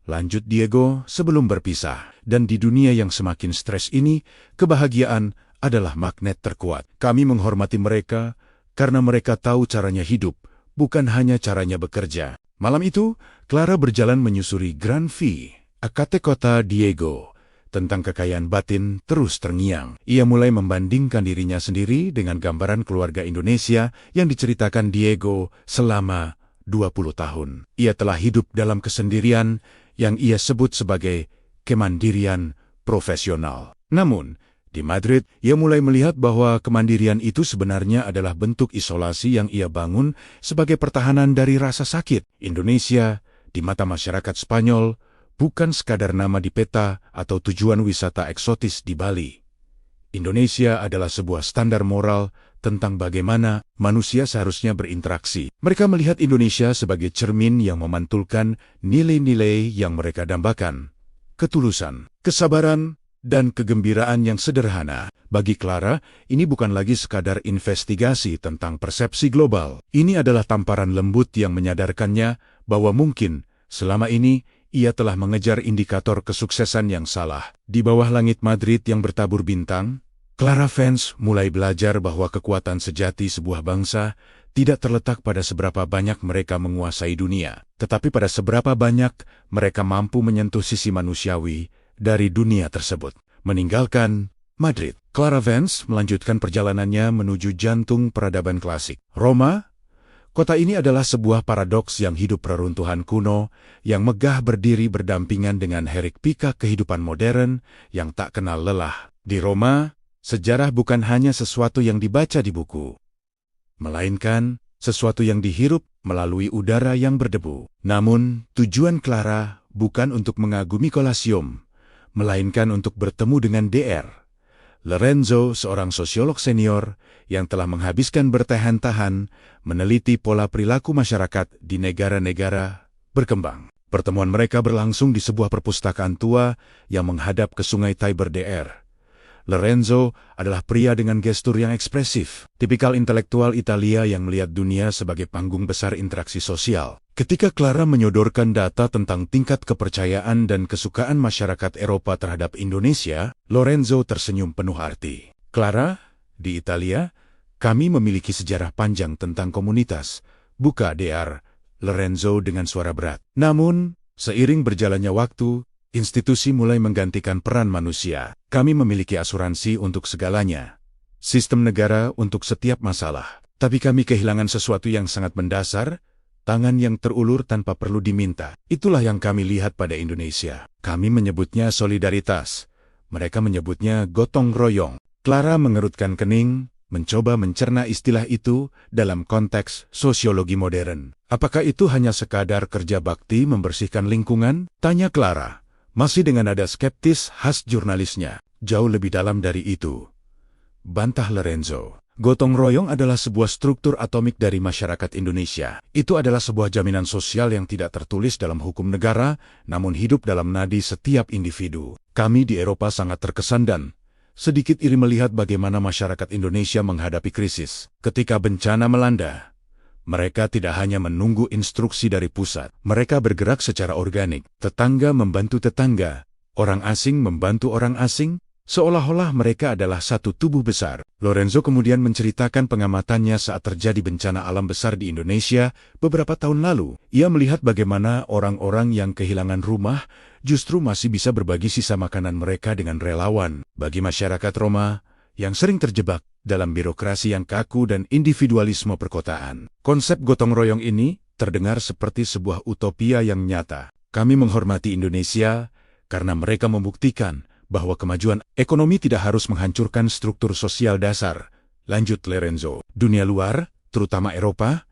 lanjut Diego sebelum berpisah. Dan di dunia yang semakin stres ini, kebahagiaan adalah magnet terkuat. Kami menghormati mereka karena mereka tahu caranya hidup, bukan hanya caranya bekerja. Malam itu, Clara berjalan menyusuri Grand View, Akate kota Diego. Tentang kekayaan batin terus terngiang. Ia mulai membandingkan dirinya sendiri dengan gambaran keluarga Indonesia yang diceritakan Diego selama 20 tahun. Ia telah hidup dalam kesendirian yang ia sebut sebagai kemandirian profesional. Namun, di Madrid, ia mulai melihat bahwa kemandirian itu sebenarnya adalah bentuk isolasi yang ia bangun sebagai pertahanan dari rasa sakit. Indonesia, di mata masyarakat Spanyol, bukan sekadar nama di peta atau tujuan wisata eksotis di Bali. Indonesia adalah sebuah standar moral tentang bagaimana manusia seharusnya berinteraksi. Mereka melihat Indonesia sebagai cermin yang memantulkan nilai-nilai yang mereka dambakan. Ketulusan, kesabaran, dan kegembiraan yang sederhana. Bagi Clara, ini bukan lagi sekadar investigasi tentang persepsi global. Ini adalah tamparan lembut yang menyadarkannya bahwa mungkin selama ini ia telah mengejar indikator kesuksesan yang salah. Di bawah langit Madrid yang bertabur bintang, Clara Vance mulai belajar bahwa kekuatan sejati sebuah bangsa tidak terletak pada seberapa banyak mereka menguasai dunia, tetapi pada seberapa banyak mereka mampu menyentuh sisi manusiawi dari dunia tersebut. Meninggalkan Madrid, Clara Vance melanjutkan perjalanannya menuju jantung peradaban klasik, Roma. Kota ini adalah sebuah paradoks yang hidup reruntuhan kuno, yang megah berdiri berdampingan dengan hiruk-pikuk kehidupan modern yang tak kenal lelah. Di Roma, sejarah bukan hanya sesuatu yang dibaca di buku, melainkan sesuatu yang dihirup melalui udara yang berdebu. Namun, tujuan Clara bukan untuk mengagumi Colosseum, melainkan untuk bertemu dengan Dr. Lorenzo, seorang sosiolog senior yang telah menghabiskan bertahan-tahan meneliti pola perilaku masyarakat di negara-negara berkembang. Pertemuan mereka berlangsung di sebuah perpustakaan tua yang menghadap ke sungai Tiber. Dr. Lorenzo adalah pria dengan gestur yang ekspresif, tipikal intelektual Italia yang melihat dunia sebagai panggung besar interaksi sosial. Ketika Clara menyodorkan data tentang tingkat kepercayaan dan kesukaan masyarakat Eropa terhadap Indonesia, Lorenzo tersenyum penuh arti. Clara, di Italia, kami memiliki sejarah panjang tentang komunitas, buka Dr. Lorenzo dengan suara berat. Namun, seiring berjalannya waktu, institusi mulai menggantikan peran manusia. Kami memiliki asuransi untuk segalanya, sistem negara untuk setiap masalah. Tapi kami kehilangan sesuatu yang sangat mendasar, tangan yang terulur tanpa perlu diminta. Itulah yang kami lihat pada Indonesia. Kami menyebutnya solidaritas. Mereka menyebutnya gotong royong. Clara mengerutkan kening, mencoba mencerna istilah itu dalam konteks sosiologi modern. Apakah itu hanya sekadar kerja bakti membersihkan lingkungan? Tanya Clara, masih dengan nada skeptis khas jurnalisnya. Jauh lebih dalam dari itu, bantah Lorenzo. Gotong royong adalah sebuah struktur atomik dari masyarakat Indonesia. Itu adalah sebuah jaminan sosial yang tidak tertulis dalam hukum negara, namun hidup dalam nadi setiap individu. Kami di Eropa sangat terkesan dan sedikit iri melihat bagaimana masyarakat Indonesia menghadapi krisis. Ketika bencana melanda, mereka tidak hanya menunggu instruksi dari pusat. Mereka bergerak secara organik. Tetangga membantu tetangga, orang asing membantu orang asing, seolah-olah mereka adalah satu tubuh besar. Lorenzo kemudian menceritakan pengamatannya saat terjadi bencana alam besar di Indonesia beberapa tahun lalu. Ia melihat bagaimana orang-orang yang kehilangan rumah justru masih bisa berbagi sisa makanan mereka dengan relawan. Bagi masyarakat Roma yang sering terjebak dalam birokrasi yang kaku dan individualisme perkotaan, konsep gotong royong ini terdengar seperti sebuah utopia yang nyata. Kami menghormati Indonesia karena mereka membuktikan bahwa kemajuan ekonomi tidak harus menghancurkan struktur sosial dasar, lanjut Lorenzo. Dunia luar, terutama Eropa,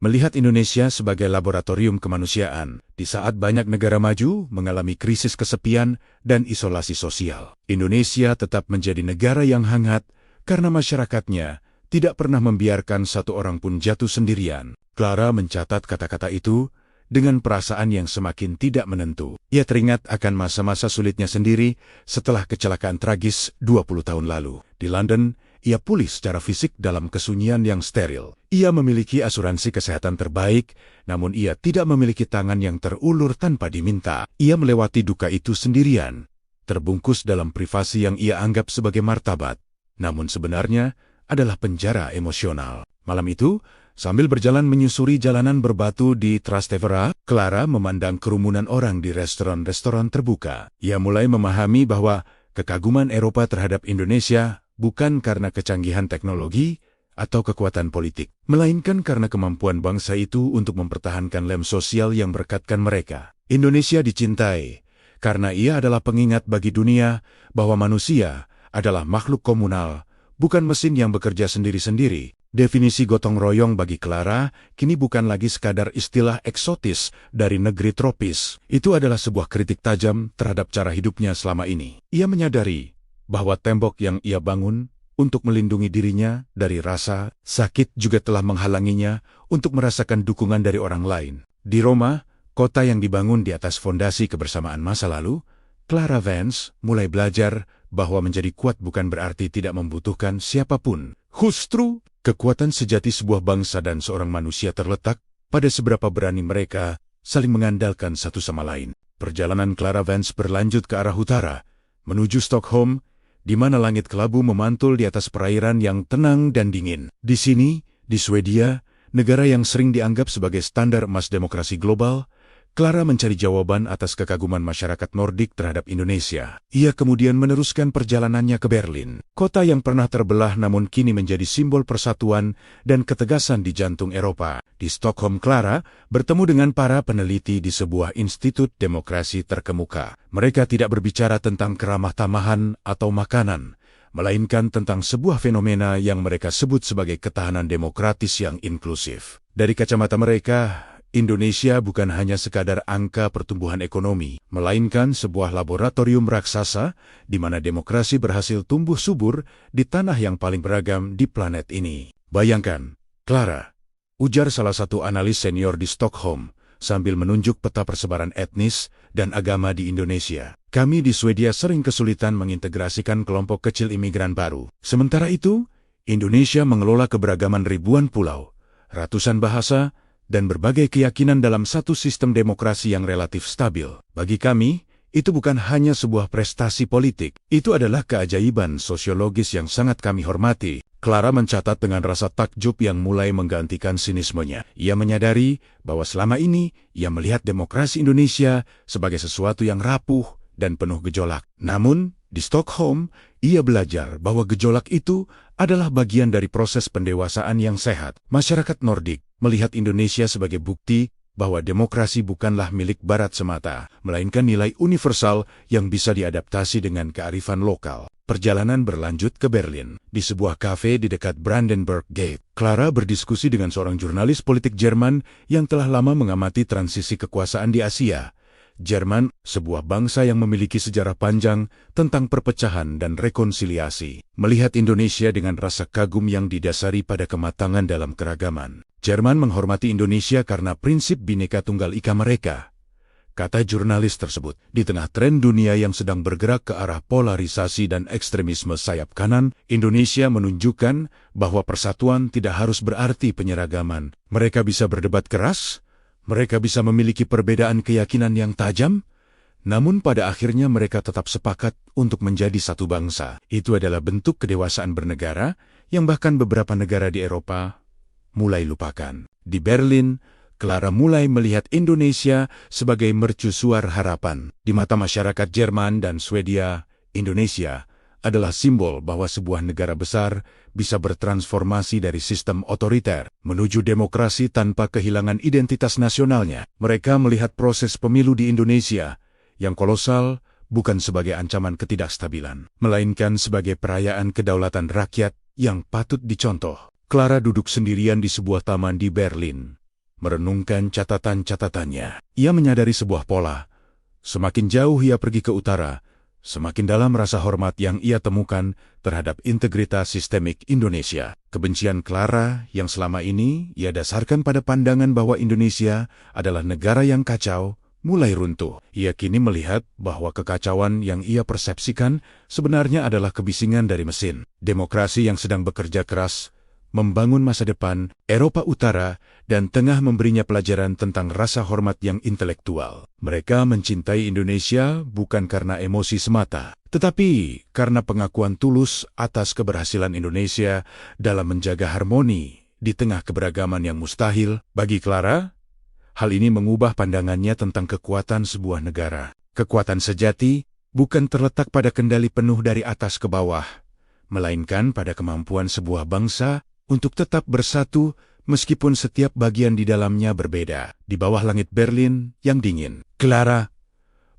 melihat Indonesia sebagai laboratorium kemanusiaan. Di saat banyak negara maju mengalami krisis kesepian dan isolasi sosial, Indonesia tetap menjadi negara yang hangat karena masyarakatnya tidak pernah membiarkan satu orang pun jatuh sendirian. Clara mencatat kata-kata itu dengan perasaan yang semakin tidak menentu. Ia teringat akan masa-masa sulitnya sendiri setelah kecelakaan tragis 20 tahun lalu. Di London, ia pulih secara fisik dalam kesunyian yang steril. Ia memiliki asuransi kesehatan terbaik, namun ia tidak memiliki tangan yang terulur tanpa diminta. Ia melewati duka itu sendirian, terbungkus dalam privasi yang ia anggap sebagai martabat, namun sebenarnya adalah penjara emosional. Malam itu, sambil berjalan menyusuri jalanan berbatu di Trastevere, Clara memandang kerumunan orang di restoran-restoran terbuka. Ia mulai memahami bahwa kekaguman Eropa terhadap Indonesia bukan karena kecanggihan teknologi atau kekuatan politik, melainkan karena kemampuan bangsa itu untuk mempertahankan lem sosial yang merekatkan mereka. Indonesia dicintai karena ia adalah pengingat bagi dunia bahwa manusia adalah makhluk komunal, bukan mesin yang bekerja sendiri-sendiri. Definisi gotong royong bagi Clara kini bukan lagi sekadar istilah eksotis dari negeri tropis. Itu adalah sebuah kritik tajam terhadap cara hidupnya selama ini. Ia menyadari bahwa tembok yang ia bangun untuk melindungi dirinya dari rasa sakit juga telah menghalanginya untuk merasakan dukungan dari orang lain. Di Roma, kota yang dibangun di atas fondasi kebersamaan masa lalu, Clara Vance mulai belajar bahwa menjadi kuat bukan berarti tidak membutuhkan siapapun. Justru, kekuatan sejati sebuah bangsa dan seorang manusia terletak pada seberapa berani mereka saling mengandalkan satu sama lain. Perjalanan Clara Vance berlanjut ke arah utara, menuju Stockholm, di mana langit kelabu memantul di atas perairan yang tenang dan dingin. Di sini, di Swedia, negara yang sering dianggap sebagai standar emas demokrasi global, Clara mencari jawaban atas kekaguman masyarakat Nordik terhadap Indonesia. Ia kemudian meneruskan perjalanannya ke Berlin, kota yang pernah terbelah namun kini menjadi simbol persatuan dan ketegasan di jantung Eropa. Di Stockholm, Clara bertemu dengan para peneliti di sebuah institut demokrasi terkemuka. Mereka tidak berbicara tentang keramah tamahan atau makanan, melainkan tentang sebuah fenomena yang mereka sebut sebagai ketahanan demokratis yang inklusif. Dari kacamata mereka, Indonesia bukan hanya sekadar angka pertumbuhan ekonomi, melainkan sebuah laboratorium raksasa di mana demokrasi berhasil tumbuh subur di tanah yang paling beragam di planet ini. Bayangkan, Clara, ujar salah satu analis senior di Stockholm, sambil menunjuk peta persebaran etnis dan agama di Indonesia. Kami di Swedia sering kesulitan mengintegrasikan kelompok kecil imigran baru. Sementara itu, Indonesia mengelola keberagaman ribuan pulau, ratusan bahasa, dan berbagai keyakinan dalam satu sistem demokrasi yang relatif stabil. Bagi kami, itu bukan hanya sebuah prestasi politik, itu adalah keajaiban sosiologis yang sangat kami hormati. Clara mencatat dengan rasa takjub yang mulai menggantikan sinismenya. Ia menyadari bahwa selama ini ia melihat demokrasi Indonesia sebagai sesuatu yang rapuh dan penuh gejolak. Namun, di Stockholm, ia belajar bahwa gejolak itu adalah bagian dari proses pendewasaan yang sehat. Masyarakat Nordik melihat Indonesia sebagai bukti bahwa demokrasi bukanlah milik Barat semata, melainkan nilai universal yang bisa diadaptasi dengan kearifan lokal. Perjalanan berlanjut ke Berlin. Di sebuah kafe di dekat Brandenburg Gate, Clara berdiskusi dengan seorang jurnalis politik Jerman yang telah lama mengamati transisi kekuasaan di Asia. Jerman, sebuah bangsa yang memiliki sejarah panjang tentang perpecahan dan rekonsiliasi, melihat Indonesia dengan rasa kagum yang didasari pada kematangan dalam keragaman. Jerman menghormati Indonesia karena prinsip Bhinneka Tunggal Ika mereka, kata jurnalis tersebut. Di tengah tren dunia yang sedang bergerak ke arah polarisasi dan ekstremisme sayap kanan, Indonesia menunjukkan bahwa persatuan tidak harus berarti penyeragaman. Mereka bisa berdebat keras, mereka bisa memiliki perbedaan keyakinan yang tajam, namun pada akhirnya mereka tetap sepakat untuk menjadi satu bangsa. Itu adalah bentuk kedewasaan bernegara yang bahkan beberapa negara di Eropa mulai lupakan. Di Berlin, Clara mulai melihat Indonesia sebagai mercusuar harapan. Di mata masyarakat Jerman dan Swedia, Indonesia adalah simbol bahwa sebuah negara besar bisa bertransformasi dari sistem otoriter menuju demokrasi tanpa kehilangan identitas nasionalnya. Mereka melihat proses pemilu di Indonesia yang kolosal bukan sebagai ancaman ketidakstabilan, melainkan sebagai perayaan kedaulatan rakyat yang patut dicontoh. Clara duduk sendirian di sebuah taman di Berlin, merenungkan catatan-catatannya. Ia menyadari sebuah pola. Semakin jauh ia pergi ke utara, semakin dalam rasa hormat yang ia temukan terhadap integritas sistemik Indonesia. Kebencian Clara yang selama ini ia dasarkan pada pandangan bahwa Indonesia adalah negara yang kacau mulai runtuh. Ia kini melihat bahwa kekacauan yang ia persepsikan sebenarnya adalah kebisingan dari mesin demokrasi yang sedang bekerja keras membangun masa depan. Eropa Utara dan Tengah memberinya pelajaran tentang rasa hormat yang intelektual. Mereka mencintai Indonesia bukan karena emosi semata, tetapi karena pengakuan tulus atas keberhasilan Indonesia dalam menjaga harmoni di tengah keberagaman yang mustahil. Bagi Clara, hal ini mengubah pandangannya tentang kekuatan sebuah negara. Kekuatan sejati bukan terletak pada kendali penuh dari atas ke bawah, melainkan pada kemampuan sebuah bangsa untuk tetap bersatu meskipun setiap bagian di dalamnya berbeda. Di bawah langit Berlin yang dingin, Clara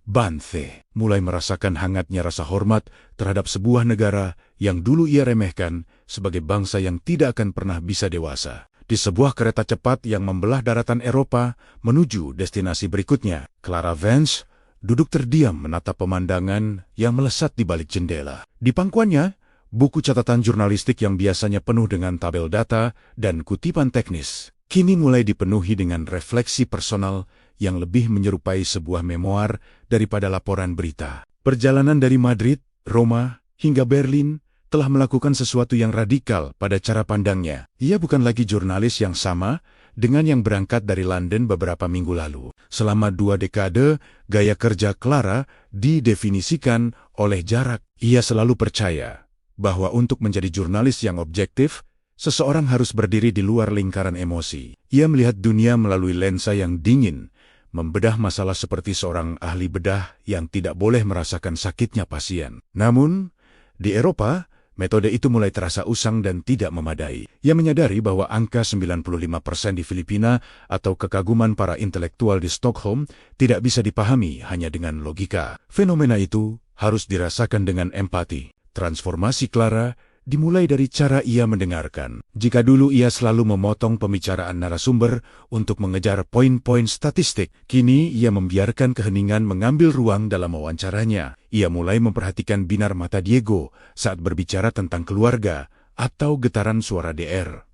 Banthe mulai merasakan hangatnya rasa hormat terhadap sebuah negara yang dulu ia remehkan sebagai bangsa yang tidak akan pernah bisa dewasa. Di sebuah kereta cepat yang membelah daratan Eropa menuju destinasi berikutnya, Clara Vance duduk terdiam menatap pemandangan yang melesat di balik jendela. Di pangkuannya, buku catatan jurnalistik yang biasanya penuh dengan tabel data dan kutipan teknis, kini mulai dipenuhi dengan refleksi personal yang lebih menyerupai sebuah memoir daripada laporan berita. Perjalanan dari Madrid, Roma, hingga Berlin telah melakukan sesuatu yang radikal pada cara pandangnya. Ia bukan lagi jurnalis yang sama dengan yang berangkat dari London beberapa minggu lalu. Selama 2 dekade, gaya kerja Clara didefinisikan oleh jarak. Ia selalu percaya bahwa untuk menjadi jurnalis yang objektif, seseorang harus berdiri di luar lingkaran emosi. Ia melihat dunia melalui lensa yang dingin, membedah masalah seperti seorang ahli bedah yang tidak boleh merasakan sakitnya pasien. Namun, di Eropa, metode itu mulai terasa usang dan tidak memadai. Ia menyadari bahwa angka 95% di Filipina atau kekaguman para intelektual di Stockholm tidak bisa dipahami hanya dengan logika. Fenomena itu harus dirasakan dengan empati. Transformasi Clara dimulai dari cara ia mendengarkan. Jika dulu ia selalu memotong pembicaraan narasumber untuk mengejar poin-poin statistik, kini ia membiarkan keheningan mengambil ruang dalam wawancaranya. Ia mulai memperhatikan binar mata Diego saat berbicara tentang keluarga atau getaran suara DR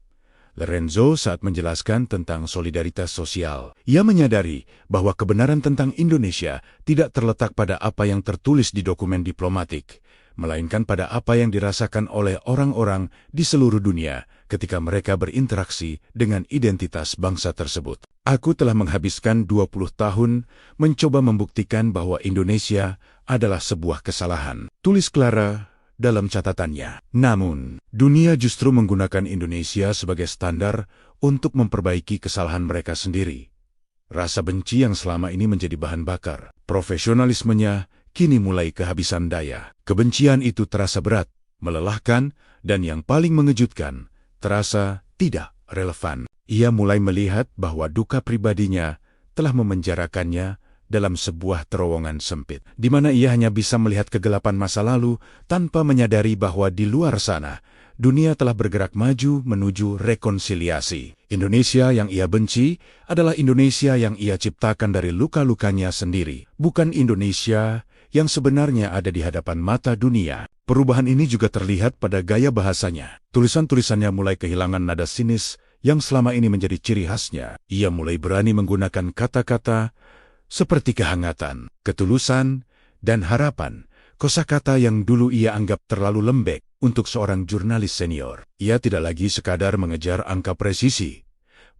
Lorenzo saat menjelaskan tentang solidaritas sosial. Ia menyadari bahwa kebenaran tentang Indonesia tidak terletak pada apa yang tertulis di dokumen diplomatik, melainkan pada apa yang dirasakan oleh orang-orang di seluruh dunia ketika mereka berinteraksi dengan identitas bangsa tersebut. Aku telah menghabiskan 20 tahun mencoba membuktikan bahwa Indonesia adalah sebuah kesalahan, tulis Clara dalam catatannya. Namun, dunia justru menggunakan Indonesia sebagai standar untuk memperbaiki kesalahan mereka sendiri. Rasa benci yang selama ini menjadi bahan bakar profesionalismenya kini mulai kehabisan daya. Kebencian itu terasa berat, melelahkan, dan yang paling mengejutkan, terasa tidak relevan. Ia mulai melihat bahwa duka pribadinya telah memenjarakannya dalam sebuah terowongan sempit, di mana ia hanya bisa melihat kegelapan masa lalu tanpa menyadari bahwa di luar sana, dunia telah bergerak maju menuju rekonsiliasi. Indonesia yang ia benci adalah Indonesia yang ia ciptakan dari luka-lukanya sendiri, bukan Indonesia yang sebenarnya ada di hadapan mata dunia. Perubahan ini juga terlihat pada gaya bahasanya. Tulisan-tulisannya mulai kehilangan nada sinis yang selama ini menjadi ciri khasnya. Ia mulai berani menggunakan kata-kata seperti kehangatan, ketulusan, dan harapan, kosakata yang dulu ia anggap terlalu lembek untuk seorang jurnalis senior. Ia tidak lagi sekadar mengejar angka presisi,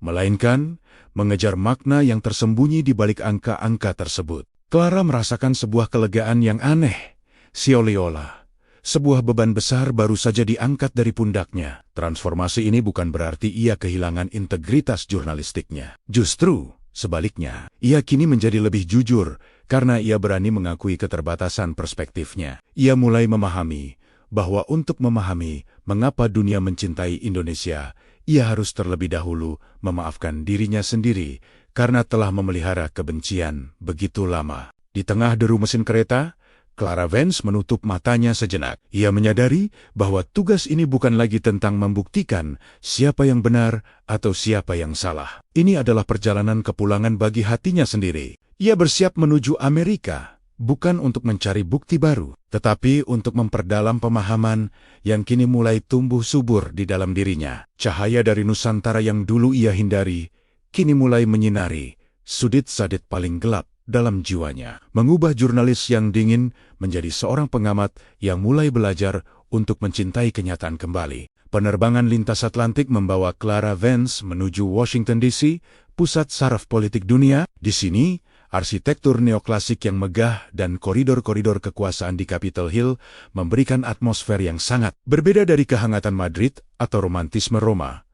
melainkan mengejar makna yang tersembunyi di balik angka-angka tersebut. Clara merasakan sebuah kelegaan yang aneh, seolah-olah sebuah beban besar baru saja diangkat dari pundaknya. Transformasi ini bukan berarti ia kehilangan integritas jurnalistiknya. Justru sebaliknya, ia kini menjadi lebih jujur karena ia berani mengakui keterbatasan perspektifnya. Ia mulai memahami bahwa untuk memahami mengapa dunia mencintai Indonesia, ia harus terlebih dahulu memaafkan dirinya sendiri karena telah memelihara kebencian begitu lama. Di tengah deru mesin kereta, Clara Vance menutup matanya sejenak. Ia menyadari bahwa tugas ini bukan lagi tentang membuktikan siapa yang benar atau siapa yang salah. Ini adalah perjalanan kepulangan bagi hatinya sendiri. Ia bersiap menuju Amerika, bukan untuk mencari bukti baru, tetapi untuk memperdalam pemahaman yang kini mulai tumbuh subur di dalam dirinya. Cahaya dari Nusantara yang dulu ia hindari, kini mulai menyinari sudut-sudut paling gelap dalam jiwanya, mengubah jurnalis yang dingin menjadi seorang pengamat yang mulai belajar untuk mencintai kenyataan kembali. Penerbangan lintas Atlantik membawa Clara Vance menuju Washington DC, pusat saraf politik dunia. Di sini, arsitektur neoklasik yang megah dan koridor-koridor kekuasaan di Capitol Hill memberikan atmosfer yang sangat berbeda dari kehangatan Madrid atau romantisme Roma.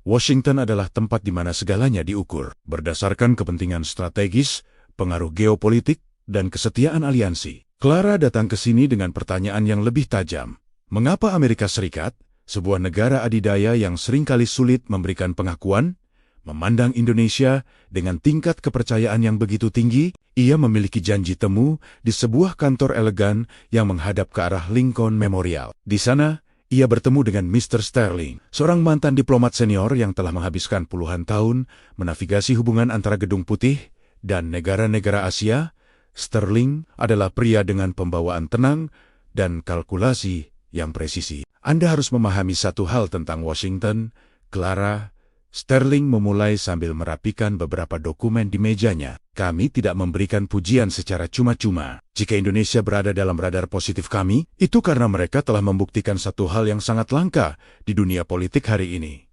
Washington adalah tempat di mana segalanya diukur berdasarkan kepentingan strategis, pengaruh geopolitik, dan kesetiaan aliansi. Clara datang ke sini dengan pertanyaan yang lebih tajam. Mengapa Amerika Serikat, sebuah negara adidaya yang seringkali sulit memberikan pengakuan, memandang Indonesia dengan tingkat kepercayaan yang begitu tinggi? Ia memiliki janji temu di sebuah kantor elegan yang menghadap ke arah Lincoln Memorial. Di sana, ia bertemu dengan Mr. Sterling, seorang mantan diplomat senior yang telah menghabiskan puluhan tahun menavigasi hubungan antara Gedung Putih dan negara-negara Asia. Sterling adalah pria dengan pembawaan tenang dan kalkulasi yang presisi. Anda harus memahami satu hal tentang Washington, Clara. Sterling memulai sambil merapikan beberapa dokumen di mejanya. Kami tidak memberikan pujian secara cuma-cuma. Jika Indonesia berada dalam radar positif kami, itu karena mereka telah membuktikan satu hal yang sangat langka di dunia politik hari ini.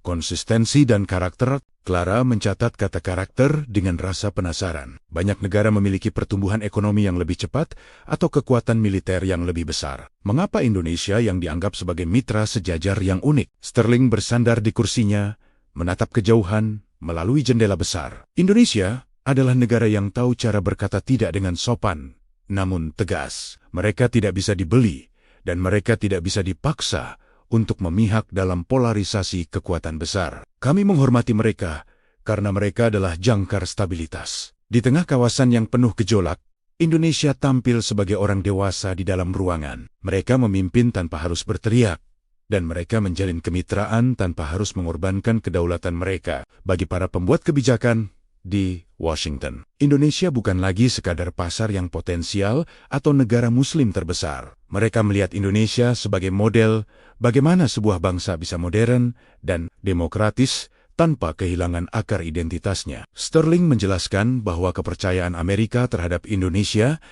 Konsistensi dan karakter. Clara mencatat kata karakter dengan rasa penasaran. Banyak negara memiliki pertumbuhan ekonomi yang lebih cepat atau kekuatan militer yang lebih besar. Mengapa Indonesia yang dianggap sebagai mitra sejajar yang unik? Sterling bersandar di kursinya, menatap kejauhan melalui jendela besar. Indonesia adalah negara yang tahu cara berkata tidak dengan sopan, namun tegas. Mereka tidak bisa dibeli, dan mereka tidak bisa dipaksa untuk memihak dalam polarisasi kekuatan besar. Kami menghormati mereka karena mereka adalah jangkar stabilitas. Di tengah kawasan yang penuh gejolak, Indonesia tampil sebagai orang dewasa di dalam ruangan. Mereka memimpin tanpa harus berteriak, dan mereka menjalin kemitraan tanpa harus mengorbankan kedaulatan mereka. Bagi para pembuat kebijakan di Washington, Indonesia bukan lagi sekadar pasar yang potensial atau negara muslim terbesar. Mereka melihat Indonesia sebagai model bagaimana sebuah bangsa bisa modern dan demokratis tanpa kehilangan akar identitasnya. Sterling menjelaskan bahwa kepercayaan Amerika terhadap Indonesia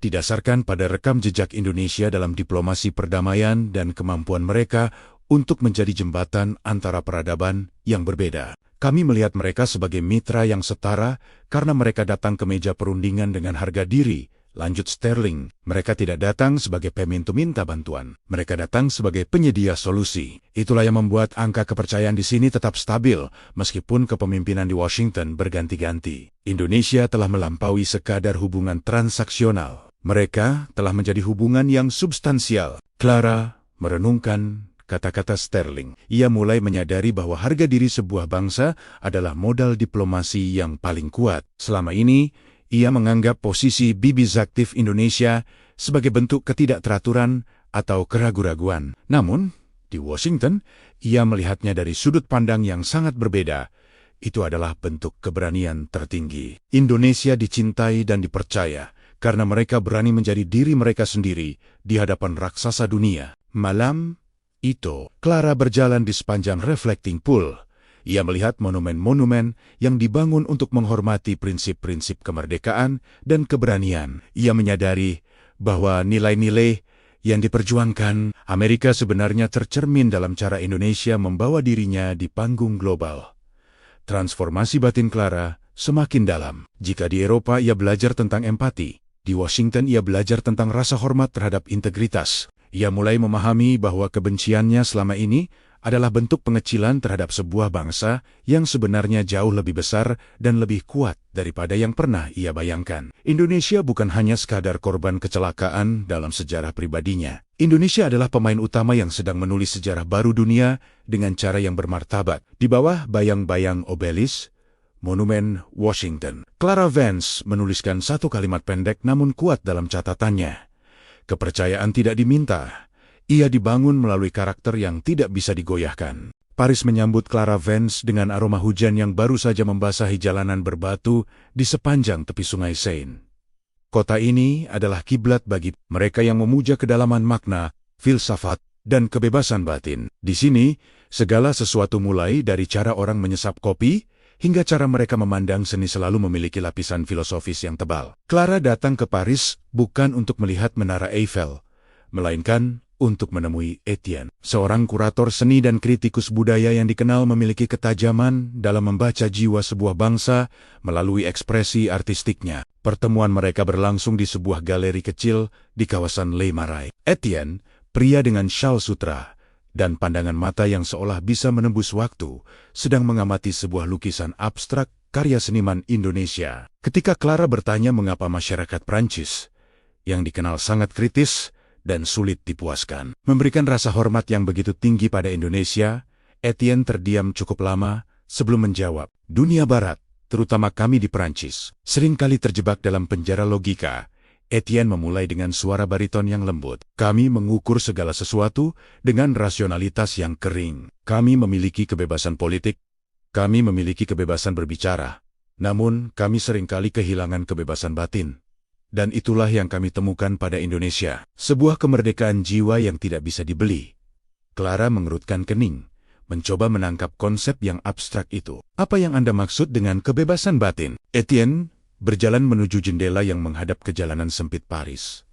didasarkan pada rekam jejak Indonesia dalam diplomasi perdamaian dan kemampuan mereka untuk menjadi jembatan antara peradaban yang berbeda. Kami melihat mereka sebagai mitra yang setara karena mereka datang ke meja perundingan dengan harga diri. Lanjut Sterling, mereka tidak datang sebagai pemintu minta bantuan. Mereka datang sebagai penyedia solusi. Itulah yang membuat angka kepercayaan di sini tetap stabil, meskipun kepemimpinan di Washington berganti-ganti. Indonesia telah melampaui sekadar hubungan transaksional. Mereka telah menjadi hubungan yang substansial. Clara merenungkan kata-kata Sterling. Ia mulai menyadari bahwa harga diri sebuah bangsa adalah modal diplomasi yang paling kuat. Selama ini, ia menganggap posisi Bibi Zaktif Indonesia sebagai bentuk ketidakteraturan atau keraguan-raguan. Namun, di Washington, ia melihatnya dari sudut pandang yang sangat berbeda. Itu adalah bentuk keberanian tertinggi. Indonesia dicintai dan dipercaya karena mereka berani menjadi diri mereka sendiri di hadapan raksasa dunia. Malam itu, Clara berjalan di sepanjang reflecting pool. Ia melihat monumen-monumen yang dibangun untuk menghormati prinsip-prinsip kemerdekaan dan keberanian. Ia menyadari bahwa nilai-nilai yang diperjuangkan Amerika sebenarnya tercermin dalam cara Indonesia membawa dirinya di panggung global. Transformasi batin Clara semakin dalam. Jika di Eropa ia belajar tentang empati, di Washington ia belajar tentang rasa hormat terhadap integritas. Ia mulai memahami bahwa kebenciannya selama ini adalah bentuk pengecilan terhadap sebuah bangsa yang sebenarnya jauh lebih besar dan lebih kuat daripada yang pernah ia bayangkan. Indonesia bukan hanya sekadar korban kecelakaan dalam sejarah pribadinya. Indonesia adalah pemain utama yang sedang menulis sejarah baru dunia dengan cara yang bermartabat. Di bawah bayang-bayang obelis, monumen Washington, Clara Vance menuliskan satu kalimat pendek namun kuat dalam catatannya. Kepercayaan tidak diminta. Ia dibangun melalui karakter yang tidak bisa digoyahkan. Paris menyambut Clara Vance dengan aroma hujan yang baru saja membasahi jalanan berbatu di sepanjang tepi sungai Seine. Kota ini adalah kiblat bagi mereka yang memuja kedalaman makna, filsafat, dan kebebasan batin. Di sini, segala sesuatu mulai dari cara orang menyesap kopi, hingga cara mereka memandang seni selalu memiliki lapisan filosofis yang tebal. Clara datang ke Paris bukan untuk melihat Menara Eiffel, melainkan untuk menemui Etienne, seorang kurator seni dan kritikus budaya yang dikenal memiliki ketajaman dalam membaca jiwa sebuah bangsa melalui ekspresi artistiknya. Pertemuan mereka berlangsung di sebuah galeri kecil di kawasan Le Marais. Etienne, pria dengan syal sutra dan pandangan mata yang seolah bisa menembus waktu, sedang mengamati sebuah lukisan abstrak karya seniman Indonesia. Ketika Clara bertanya mengapa masyarakat Prancis, yang dikenal sangat kritis dan sulit dipuaskan, memberikan rasa hormat yang begitu tinggi pada Indonesia, Etienne terdiam cukup lama sebelum menjawab. Dunia Barat, terutama kami di Prancis, seringkali terjebak dalam penjara logika. Etienne memulai dengan suara bariton yang lembut. Kami mengukur segala sesuatu dengan rasionalitas yang kering. Kami memiliki kebebasan politik, kami memiliki kebebasan berbicara, namun kami seringkali kehilangan kebebasan batin. Dan itulah yang kami temukan pada Indonesia, sebuah kemerdekaan jiwa yang tidak bisa dibeli. Clara mengerutkan kening, mencoba menangkap konsep yang abstrak itu. Apa yang Anda maksud dengan kebebasan batin? Etienne berjalan menuju jendela yang menghadap ke jalanan sempit Paris.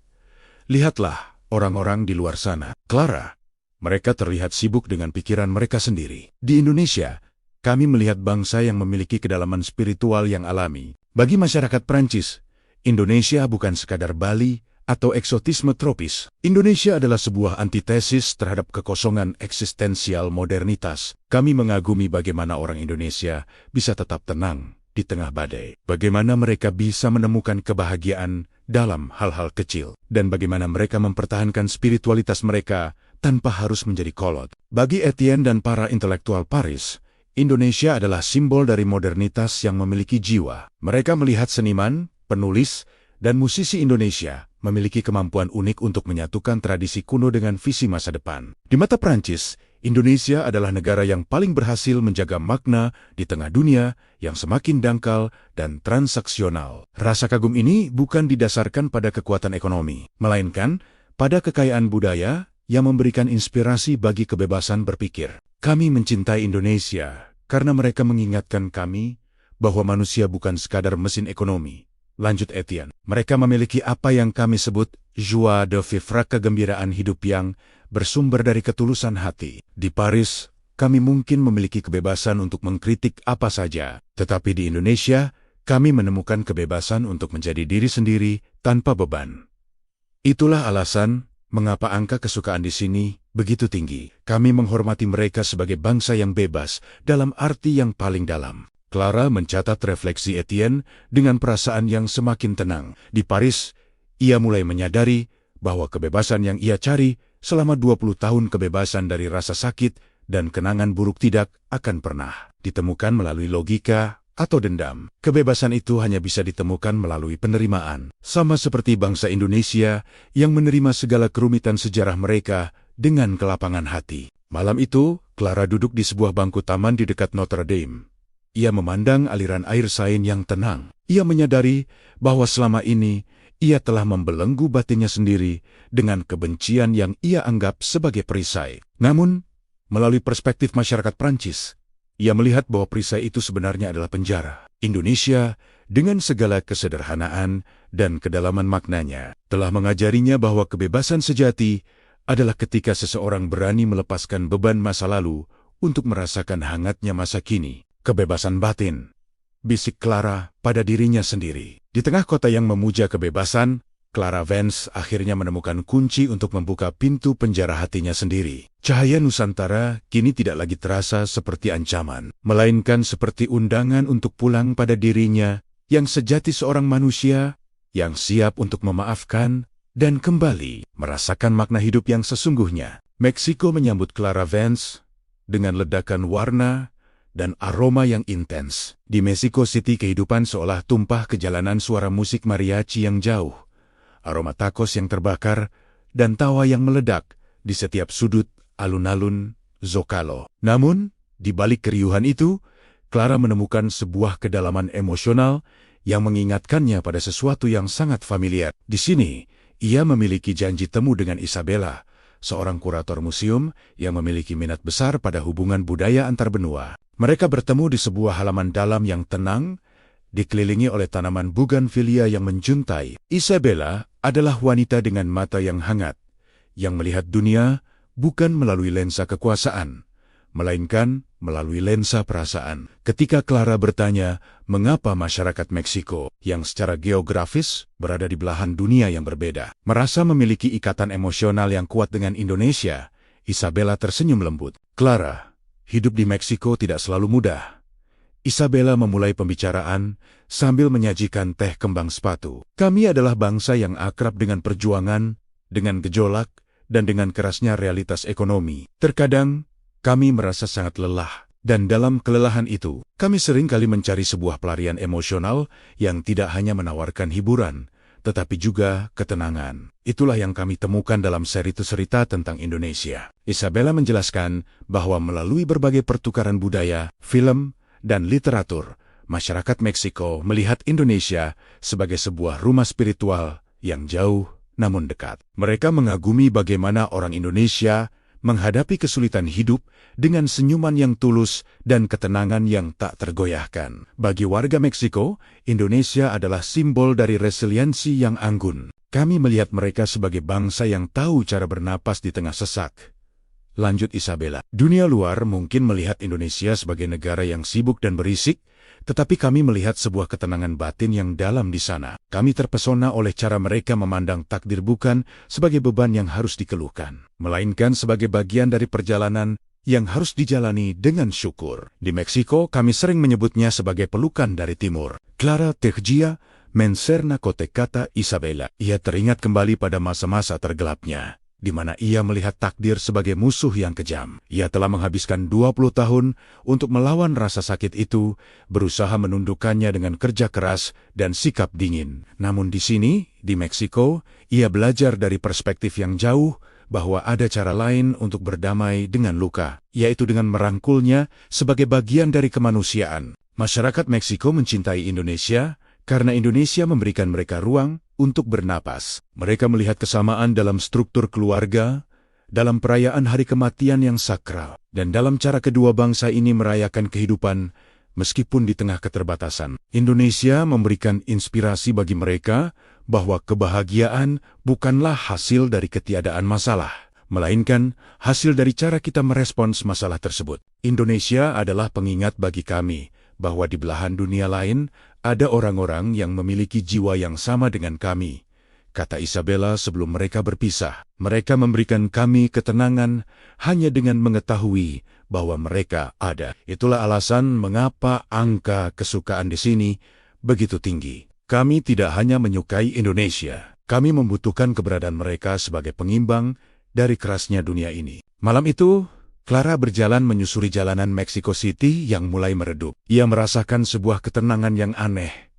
Lihatlah orang-orang di luar sana. Clara, mereka terlihat sibuk dengan pikiran mereka sendiri. Di Indonesia, kami melihat bangsa yang memiliki kedalaman spiritual yang alami. Bagi masyarakat Prancis, Indonesia bukan sekadar Bali atau eksotisme tropis. Indonesia adalah sebuah antitesis terhadap kekosongan eksistensial modernitas. Kami mengagumi bagaimana orang Indonesia bisa tetap tenang di tengah badai. Bagaimana mereka bisa menemukan kebahagiaan dalam hal-hal kecil. Dan bagaimana mereka mempertahankan spiritualitas mereka tanpa harus menjadi kolot. Bagi Etienne dan para intelektual Paris, Indonesia adalah simbol dari modernitas yang memiliki jiwa. Mereka melihat seniman, penulis, dan musisi Indonesia memiliki kemampuan unik untuk menyatukan tradisi kuno dengan visi masa depan. Di mata Prancis, Indonesia adalah negara yang paling berhasil menjaga makna di tengah dunia yang semakin dangkal dan transaksional. Rasa kagum ini bukan didasarkan pada kekuatan ekonomi, melainkan pada kekayaan budaya yang memberikan inspirasi bagi kebebasan berpikir. Kami mencintai Indonesia karena mereka mengingatkan kami bahwa manusia bukan sekadar mesin ekonomi. Lanjut Etienne, mereka memiliki apa yang kami sebut joie de vivre, kegembiraan hidup yang bersumber dari ketulusan hati. Di Paris, kami mungkin memiliki kebebasan untuk mengkritik apa saja, tetapi di Indonesia, kami menemukan kebebasan untuk menjadi diri sendiri tanpa beban. Itulah alasan mengapa angka kesukaan di sini begitu tinggi. Kami menghormati mereka sebagai bangsa yang bebas dalam arti yang paling dalam. Clara mencatat refleksi Etienne dengan perasaan yang semakin tenang. Di Paris, ia mulai menyadari bahwa kebebasan yang ia cari selama 20 tahun, kebebasan dari rasa sakit dan kenangan buruk, tidak akan pernah ditemukan melalui logika atau dendam. Kebebasan itu hanya bisa ditemukan melalui penerimaan. Sama seperti bangsa Indonesia yang menerima segala kerumitan sejarah mereka dengan kelapangan hati. Malam itu, Clara duduk di sebuah bangku taman di dekat Notre Dame. Ia memandang aliran air Seine yang tenang. Ia menyadari bahwa selama ini ia telah membelenggu batinnya sendiri dengan kebencian yang ia anggap sebagai perisai. Namun, melalui perspektif masyarakat Prancis, ia melihat bahwa perisai itu sebenarnya adalah penjara. Indonesia, dengan segala kesederhanaan dan kedalaman maknanya, telah mengajarinya bahwa kebebasan sejati adalah ketika seseorang berani melepaskan beban masa lalu untuk merasakan hangatnya masa kini. Kebebasan batin, bisik Clara pada dirinya sendiri. Di tengah kota yang memuja kebebasan, Clara Vance akhirnya menemukan kunci untuk membuka pintu penjara hatinya sendiri. Cahaya Nusantara kini tidak lagi terasa seperti ancaman, melainkan seperti undangan untuk pulang pada dirinya yang sejati, seorang manusia yang siap untuk memaafkan dan kembali merasakan makna hidup yang sesungguhnya. Meksiko menyambut Clara Vance dengan ledakan warna dan aroma yang intens. Di Mexico City, kehidupan seolah tumpah ke jalanan, suara musik mariachi yang jauh, aroma tacos yang terbakar, dan tawa yang meledak di setiap sudut alun-alun Zocalo. Namun, di balik keriuhan itu, Clara menemukan sebuah kedalaman emosional yang mengingatkannya pada sesuatu yang sangat familiar. Di sini, ia memiliki janji temu dengan Isabella, seorang kurator museum yang memiliki minat besar pada hubungan budaya antar benua. Mereka bertemu di sebuah halaman dalam yang tenang, dikelilingi oleh tanaman bougainvillea yang menjuntai. Isabella adalah wanita dengan mata yang hangat, yang melihat dunia bukan melalui lensa kekuasaan, melainkan melalui lensa perasaan. Ketika Clara bertanya mengapa masyarakat Meksiko, yang secara geografis berada di belahan dunia yang berbeda, merasa memiliki ikatan emosional yang kuat dengan Indonesia, Isabella tersenyum lembut. Clara, hidup di Meksiko tidak selalu mudah. Isabella memulai pembicaraan sambil menyajikan teh kembang sepatu. Kami adalah bangsa yang akrab dengan perjuangan, dengan gejolak, dan dengan kerasnya realitas ekonomi. Terkadang, kami merasa sangat lelah, dan dalam kelelahan itu, kami sering kali mencari sebuah pelarian emosional yang tidak hanya menawarkan hiburan, tetapi juga ketenangan. Itulah yang kami temukan dalam seri cerita tentang Indonesia. Isabella menjelaskan bahwa melalui berbagai pertukaran budaya, film, dan literatur, masyarakat Meksiko melihat Indonesia sebagai sebuah rumah spiritual yang jauh namun dekat. Mereka mengagumi bagaimana orang Indonesia menghadapi kesulitan hidup dengan senyuman yang tulus dan ketenangan yang tak tergoyahkan. Bagi warga Meksiko, Indonesia adalah simbol dari resiliensi yang anggun. Kami melihat mereka sebagai bangsa yang tahu cara bernapas di tengah sesak. Lanjut Isabella. Dunia luar mungkin melihat Indonesia sebagai negara yang sibuk dan berisik, tetapi kami melihat sebuah ketenangan batin yang dalam di sana. Kami terpesona oleh cara mereka memandang takdir bukan sebagai beban yang harus dikeluhkan, melainkan sebagai bagian dari perjalanan yang harus dijalani dengan syukur. Di Meksiko, kami sering menyebutnya sebagai pelukan dari timur. Clara Tejía mencerna kata Isabella. Ia teringat kembali pada masa-masa tergelapnya, di mana ia melihat takdir sebagai musuh yang kejam. Ia telah menghabiskan 20 tahun untuk melawan rasa sakit itu, berusaha menundukkannya dengan kerja keras dan sikap dingin. Namun di sini, di Meksiko, ia belajar dari perspektif yang jauh bahwa ada cara lain untuk berdamai dengan luka, yaitu dengan merangkulnya sebagai bagian dari kemanusiaan. Masyarakat Meksiko mencintai Indonesia karena Indonesia memberikan mereka ruang untuk bernapas. Mereka melihat kesamaan dalam struktur keluarga, dalam perayaan hari kematian yang sakral, dan dalam cara kedua bangsa ini merayakan kehidupan meskipun di tengah keterbatasan. Indonesia memberikan inspirasi bagi mereka bahwa kebahagiaan bukanlah hasil dari ketiadaan masalah, melainkan hasil dari cara kita merespons masalah tersebut. Indonesia adalah pengingat bagi kami bahwa di belahan dunia lain ada orang-orang yang memiliki jiwa yang sama dengan kami, kata Isabella sebelum mereka berpisah. Mereka memberikan kami ketenangan hanya dengan mengetahui bahwa mereka ada. Itulah alasan mengapa angka kesukaan di sini begitu tinggi. Kami tidak hanya menyukai Indonesia, kami membutuhkan keberadaan mereka sebagai pengimbang dari kerasnya dunia ini. Malam itu, Clara berjalan menyusuri jalanan Mexico City yang mulai meredup. Ia merasakan sebuah ketenangan yang aneh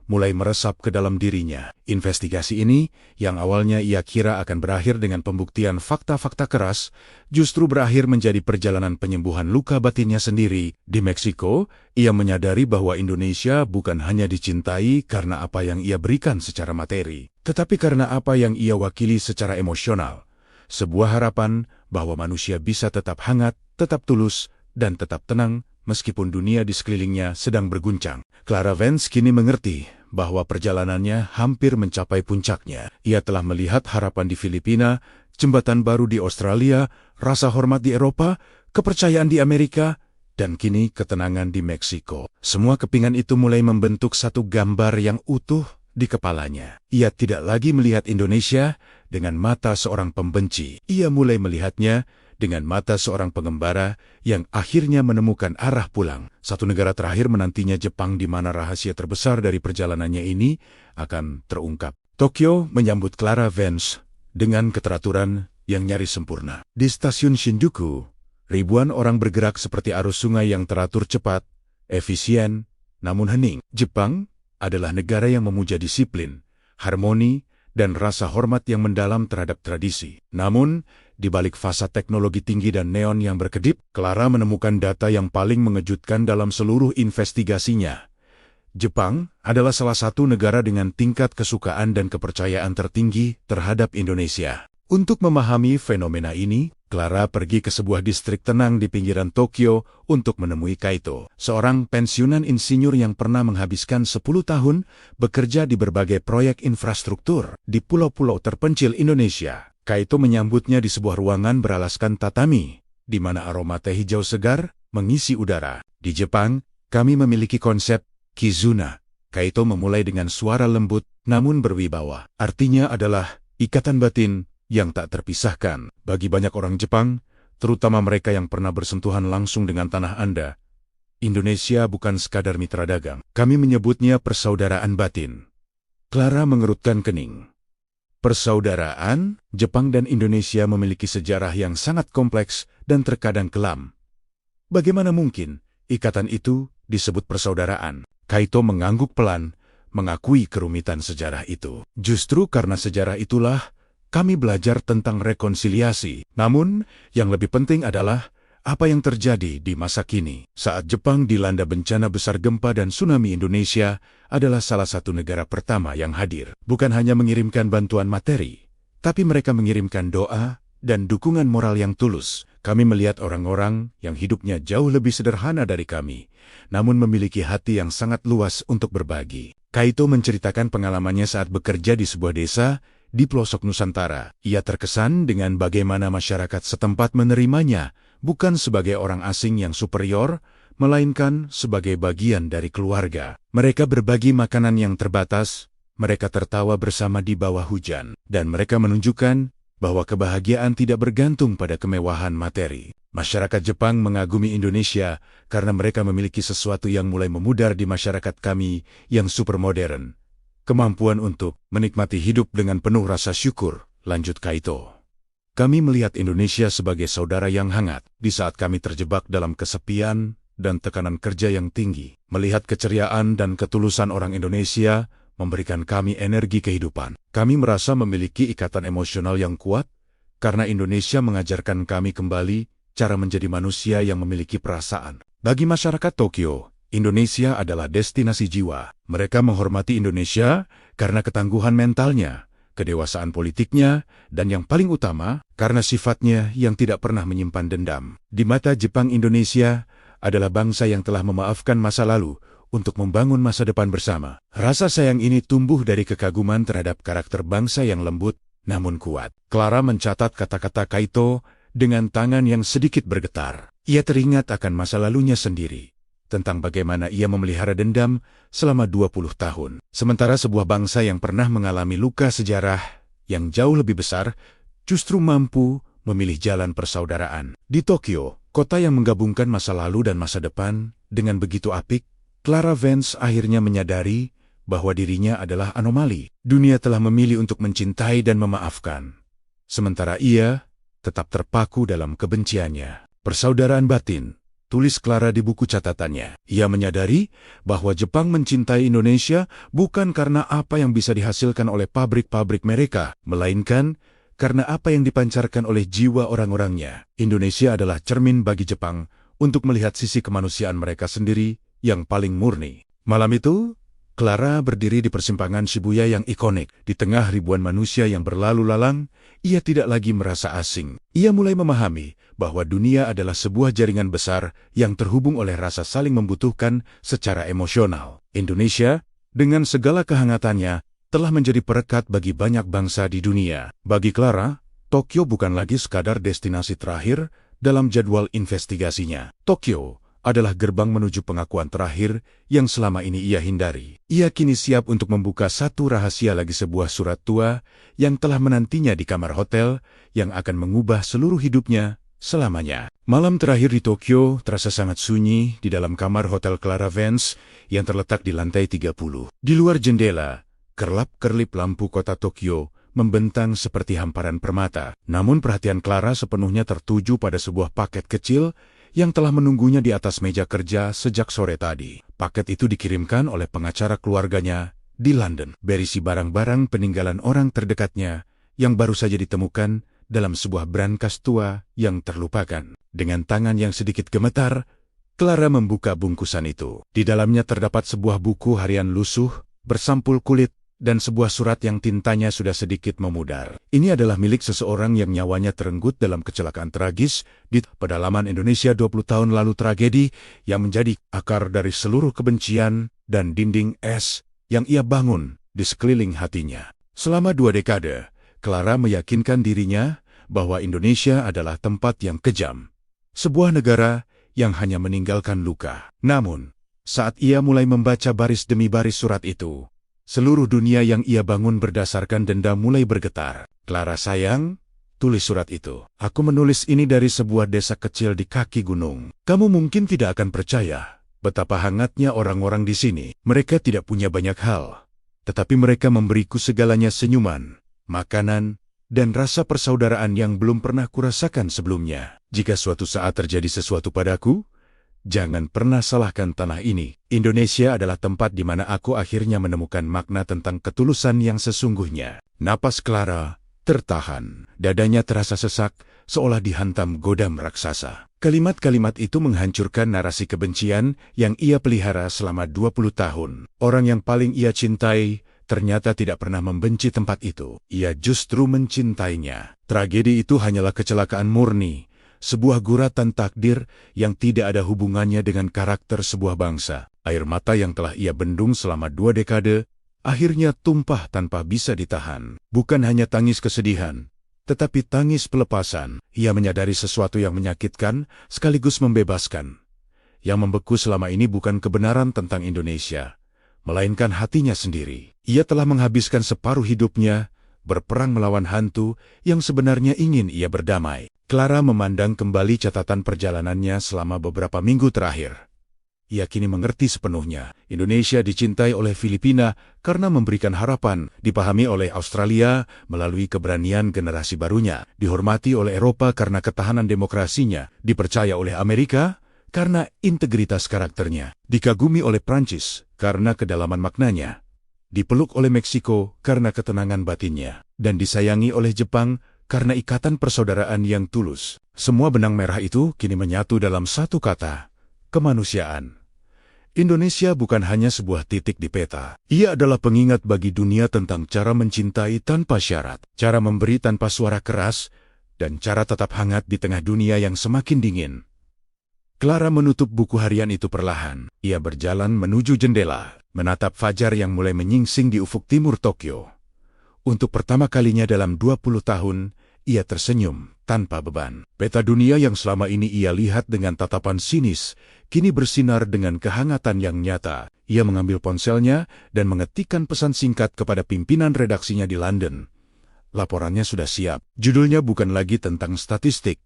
mulai meresap ke dalam dirinya. Investigasi ini, yang awalnya ia kira akan berakhir dengan pembuktian fakta-fakta keras, justru berakhir menjadi perjalanan penyembuhan luka batinnya sendiri. Di Meksiko, ia menyadari bahwa Indonesia bukan hanya dicintai karena apa yang ia berikan secara materi, tetapi karena apa yang ia wakili secara emosional. Sebuah harapan bahwa manusia bisa tetap hangat, tetap tulus, dan tetap tenang meskipun dunia di sekelilingnya sedang berguncang. Clara Vance kini mengerti bahwa perjalanannya hampir mencapai puncaknya. Ia telah melihat harapan di Filipina, jembatan baru di Australia, rasa hormat di Eropa, kepercayaan di Amerika, dan kini ketenangan di Meksiko. Semua kepingan itu mulai membentuk satu gambar yang utuh di kepalanya. Ia tidak lagi melihat Indonesia dengan mata seorang pembenci. Ia mulai melihatnya dengan mata seorang pengembara yang akhirnya menemukan arah pulang. Satu negara terakhir menantinya, Jepang, di mana rahasia terbesar dari perjalanannya ini akan terungkap. Tokyo menyambut Clara Vance dengan keteraturan yang nyaris sempurna. Di stasiun Shinjuku, ribuan orang bergerak seperti arus sungai yang teratur cepat, efisien, namun hening. Jepang adalah negara yang memuja disiplin, harmoni, dan rasa hormat yang mendalam terhadap tradisi. Namun, di balik fasad teknologi tinggi dan neon yang berkedip, Clara menemukan data yang paling mengejutkan dalam seluruh investigasinya. Jepang adalah salah satu negara dengan tingkat kesukaan dan kepercayaan tertinggi terhadap Indonesia. Untuk memahami fenomena ini, Clara pergi ke sebuah distrik tenang di pinggiran Tokyo untuk menemui Kaito, seorang pensiunan insinyur yang pernah menghabiskan 10 tahun bekerja di berbagai proyek infrastruktur di pulau-pulau terpencil Indonesia. Kaito menyambutnya di sebuah ruangan beralaskan tatami, di mana aroma teh hijau segar mengisi udara. Di Jepang, kami memiliki konsep Kizuna. Kaito memulai dengan suara lembut namun berwibawa. Artinya adalah ikatan batin yang tak terpisahkan. Bagi banyak orang Jepang, terutama mereka yang pernah bersentuhan langsung dengan tanah Anda, Indonesia bukan sekadar mitra dagang. Kami menyebutnya persaudaraan batin. Clara mengerutkan kening. Persaudaraan, Jepang dan Indonesia memiliki sejarah yang sangat kompleks dan terkadang kelam. Bagaimana mungkin ikatan itu disebut persaudaraan? Kaito mengangguk pelan, mengakui kerumitan sejarah itu. Justru karena sejarah itulah kami belajar tentang rekonsiliasi. Namun, yang lebih penting adalah apa yang terjadi di masa kini. Saat Jepang dilanda bencana besar gempa dan tsunami, Indonesia adalah salah satu negara pertama yang hadir. Bukan hanya mengirimkan bantuan materi, tapi mereka mengirimkan doa dan dukungan moral yang tulus. Kami melihat orang-orang yang hidupnya jauh lebih sederhana dari kami, namun memiliki hati yang sangat luas untuk berbagi. Kaito menceritakan pengalamannya saat bekerja di sebuah desa di pelosok Nusantara. Ia terkesan dengan bagaimana masyarakat setempat menerimanya, bukan sebagai orang asing yang superior, melainkan sebagai bagian dari keluarga. Mereka berbagi makanan yang terbatas, mereka tertawa bersama di bawah hujan, dan mereka menunjukkan bahwa kebahagiaan tidak bergantung pada kemewahan materi. Masyarakat Jepang mengagumi Indonesia karena mereka memiliki sesuatu yang mulai memudar di masyarakat kami yang supermodern. Kemampuan untuk menikmati hidup dengan penuh rasa syukur, lanjut Kaito. Kami melihat Indonesia sebagai saudara yang hangat di saat kami terjebak dalam kesepian dan tekanan kerja yang tinggi. Melihat keceriaan dan ketulusan orang Indonesia memberikan kami energi kehidupan. Kami merasa memiliki ikatan emosional yang kuat karena Indonesia mengajarkan kami kembali cara menjadi manusia yang memiliki perasaan. Bagi masyarakat Tokyo, Indonesia adalah destinasi jiwa. Mereka menghormati Indonesia karena ketangguhan mentalnya, kedewasaan politiknya, dan yang paling utama, karena sifatnya yang tidak pernah menyimpan dendam. Di mata Jepang, Indonesia adalah bangsa yang telah memaafkan masa lalu untuk membangun masa depan bersama. Rasa sayang ini tumbuh dari kekaguman terhadap karakter bangsa yang lembut namun kuat. Clara mencatat kata-kata Kaito dengan tangan yang sedikit bergetar. Ia teringat akan masa lalunya sendiri, tentang bagaimana ia memelihara dendam selama 20 tahun. Sementara sebuah bangsa yang pernah mengalami luka sejarah yang jauh lebih besar, justru mampu memilih jalan persaudaraan. Di Tokyo, kota yang menggabungkan masa lalu dan masa depan dengan begitu apik, Clara Vance akhirnya menyadari bahwa dirinya adalah anomali. Dunia telah memilih untuk mencintai dan memaafkan, sementara ia tetap terpaku dalam kebenciannya. Persaudaraan batin, tulis Clara di buku catatannya. Ia menyadari bahwa Jepang mencintai Indonesia bukan karena apa yang bisa dihasilkan oleh pabrik-pabrik mereka, melainkan karena apa yang dipancarkan oleh jiwa orang-orangnya. Indonesia adalah cermin bagi Jepang untuk melihat sisi kemanusiaan mereka sendiri yang paling murni. Malam itu, Clara berdiri di persimpangan Shibuya yang ikonik. Di tengah ribuan manusia yang berlalu lalang, ia tidak lagi merasa asing. Ia mulai memahami bahwa dunia adalah sebuah jaringan besar yang terhubung oleh rasa saling membutuhkan secara emosional. Indonesia, dengan segala kehangatannya, telah menjadi perekat bagi banyak bangsa di dunia. Bagi Clara, Tokyo bukan lagi sekadar destinasi terakhir dalam jadwal investigasinya. Tokyo adalah gerbang menuju pengakuan terakhir yang selama ini ia hindari. Ia kini siap untuk membuka satu rahasia lagi, sebuah surat tua yang telah menantinya di kamar hotel yang akan mengubah seluruh hidupnya selamanya. Malam terakhir di Tokyo terasa sangat sunyi di dalam kamar hotel Clara Vance yang terletak di lantai 30. Di luar jendela, kerlap-kerlip lampu kota Tokyo membentang seperti hamparan permata. Namun perhatian Clara sepenuhnya tertuju pada sebuah paket kecil yang telah menunggunya di atas meja kerja sejak sore tadi. Paket itu dikirimkan oleh pengacara keluarganya di London, berisi barang-barang peninggalan orang terdekatnya yang baru saja ditemukan dalam sebuah brankas tua yang terlupakan. Dengan tangan yang sedikit gemetar, Clara membuka bungkusan itu. Di dalamnya terdapat sebuah buku harian lusuh, bersampul kulit, dan sebuah surat yang tintanya sudah sedikit memudar. Ini adalah milik seseorang yang nyawanya terenggut dalam kecelakaan tragis di pedalaman Indonesia 20 tahun lalu, tragedi yang menjadi akar dari seluruh kebencian dan dinding es yang ia bangun di sekeliling hatinya. Selama 2 dekade, Clara meyakinkan dirinya bahwa Indonesia adalah tempat yang kejam, sebuah negara yang hanya meninggalkan luka. Namun, saat ia mulai membaca baris demi baris surat itu, seluruh dunia yang ia bangun berdasarkan dendam mulai bergetar. "Clara sayang," tulis surat itu, "aku menulis ini dari sebuah desa kecil di kaki gunung. Kamu mungkin tidak akan percaya betapa hangatnya orang-orang di sini. Mereka tidak punya banyak hal, tetapi mereka memberiku segalanya: senyuman, makanan, dan rasa persaudaraan yang belum pernah kurasakan sebelumnya. Jika suatu saat terjadi sesuatu padaku, jangan pernah salahkan tanah ini. Indonesia adalah tempat di mana aku akhirnya menemukan makna tentang ketulusan yang sesungguhnya." Napas Clara tertahan. Dadanya terasa sesak, seolah dihantam godam raksasa. Kalimat-kalimat itu menghancurkan narasi kebencian yang ia pelihara selama 20 tahun. Orang yang paling ia cintai ternyata tidak pernah membenci tempat itu. Ia justru mencintainya. Tragedi itu hanyalah kecelakaan murni, sebuah guratan takdir yang tidak ada hubungannya dengan karakter sebuah bangsa. Air mata yang telah ia bendung selama 2 dekade, akhirnya tumpah tanpa bisa ditahan. Bukan hanya tangis kesedihan, tetapi tangis pelepasan. Ia menyadari sesuatu yang menyakitkan sekaligus membebaskan. Yang membeku selama ini bukan kebenaran tentang Indonesia, melainkan hatinya sendiri. Ia telah menghabiskan separuh hidupnya berperang melawan hantu yang sebenarnya ingin ia berdamai. Clara memandang kembali catatan perjalanannya selama beberapa minggu terakhir. Ia kini mengerti sepenuhnya. Indonesia dicintai oleh Filipina karena memberikan harapan, dipahami oleh Australia melalui keberanian generasi barunya, dihormati oleh Eropa karena ketahanan demokrasinya, dipercaya oleh Amerika karena integritas karakternya, dikagumi oleh Prancis karena kedalaman maknanya, dipeluk oleh Meksiko karena ketenangan batinnya, dan disayangi oleh Jepang karena ikatan persaudaraan yang tulus. Semua benang merah itu kini menyatu dalam satu kata: kemanusiaan. Indonesia bukan hanya sebuah titik di peta. Ia adalah pengingat bagi dunia tentang cara mencintai tanpa syarat, cara memberi tanpa suara keras, dan cara tetap hangat di tengah dunia yang semakin dingin. Clara menutup buku harian itu perlahan. Ia berjalan menuju jendela, menatap fajar yang mulai menyingsing di ufuk timur Tokyo. Untuk pertama kalinya dalam 20 tahun, ia tersenyum tanpa beban. Peta dunia yang selama ini ia lihat dengan tatapan sinis, kini bersinar dengan kehangatan yang nyata. Ia mengambil ponselnya dan mengetikkan pesan singkat kepada pimpinan redaksinya di London. Laporannya sudah siap. Judulnya bukan lagi tentang statistik,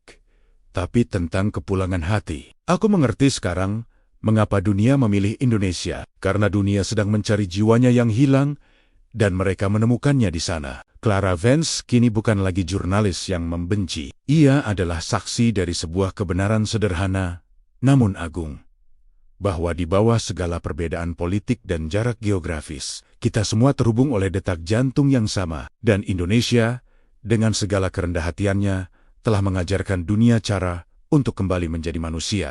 tapi tentang kepulangan hati. "Aku mengerti sekarang mengapa dunia memilih Indonesia, karena dunia sedang mencari jiwanya yang hilang, dan mereka menemukannya di sana." Clara Vance kini bukan lagi jurnalis yang membenci. Ia adalah saksi dari sebuah kebenaran sederhana, namun agung. Bahwa di bawah segala perbedaan politik dan jarak geografis, kita semua terhubung oleh detak jantung yang sama. Dan Indonesia, dengan segala kerendah hatiannya, telah mengajarkan dunia cara untuk kembali menjadi manusia.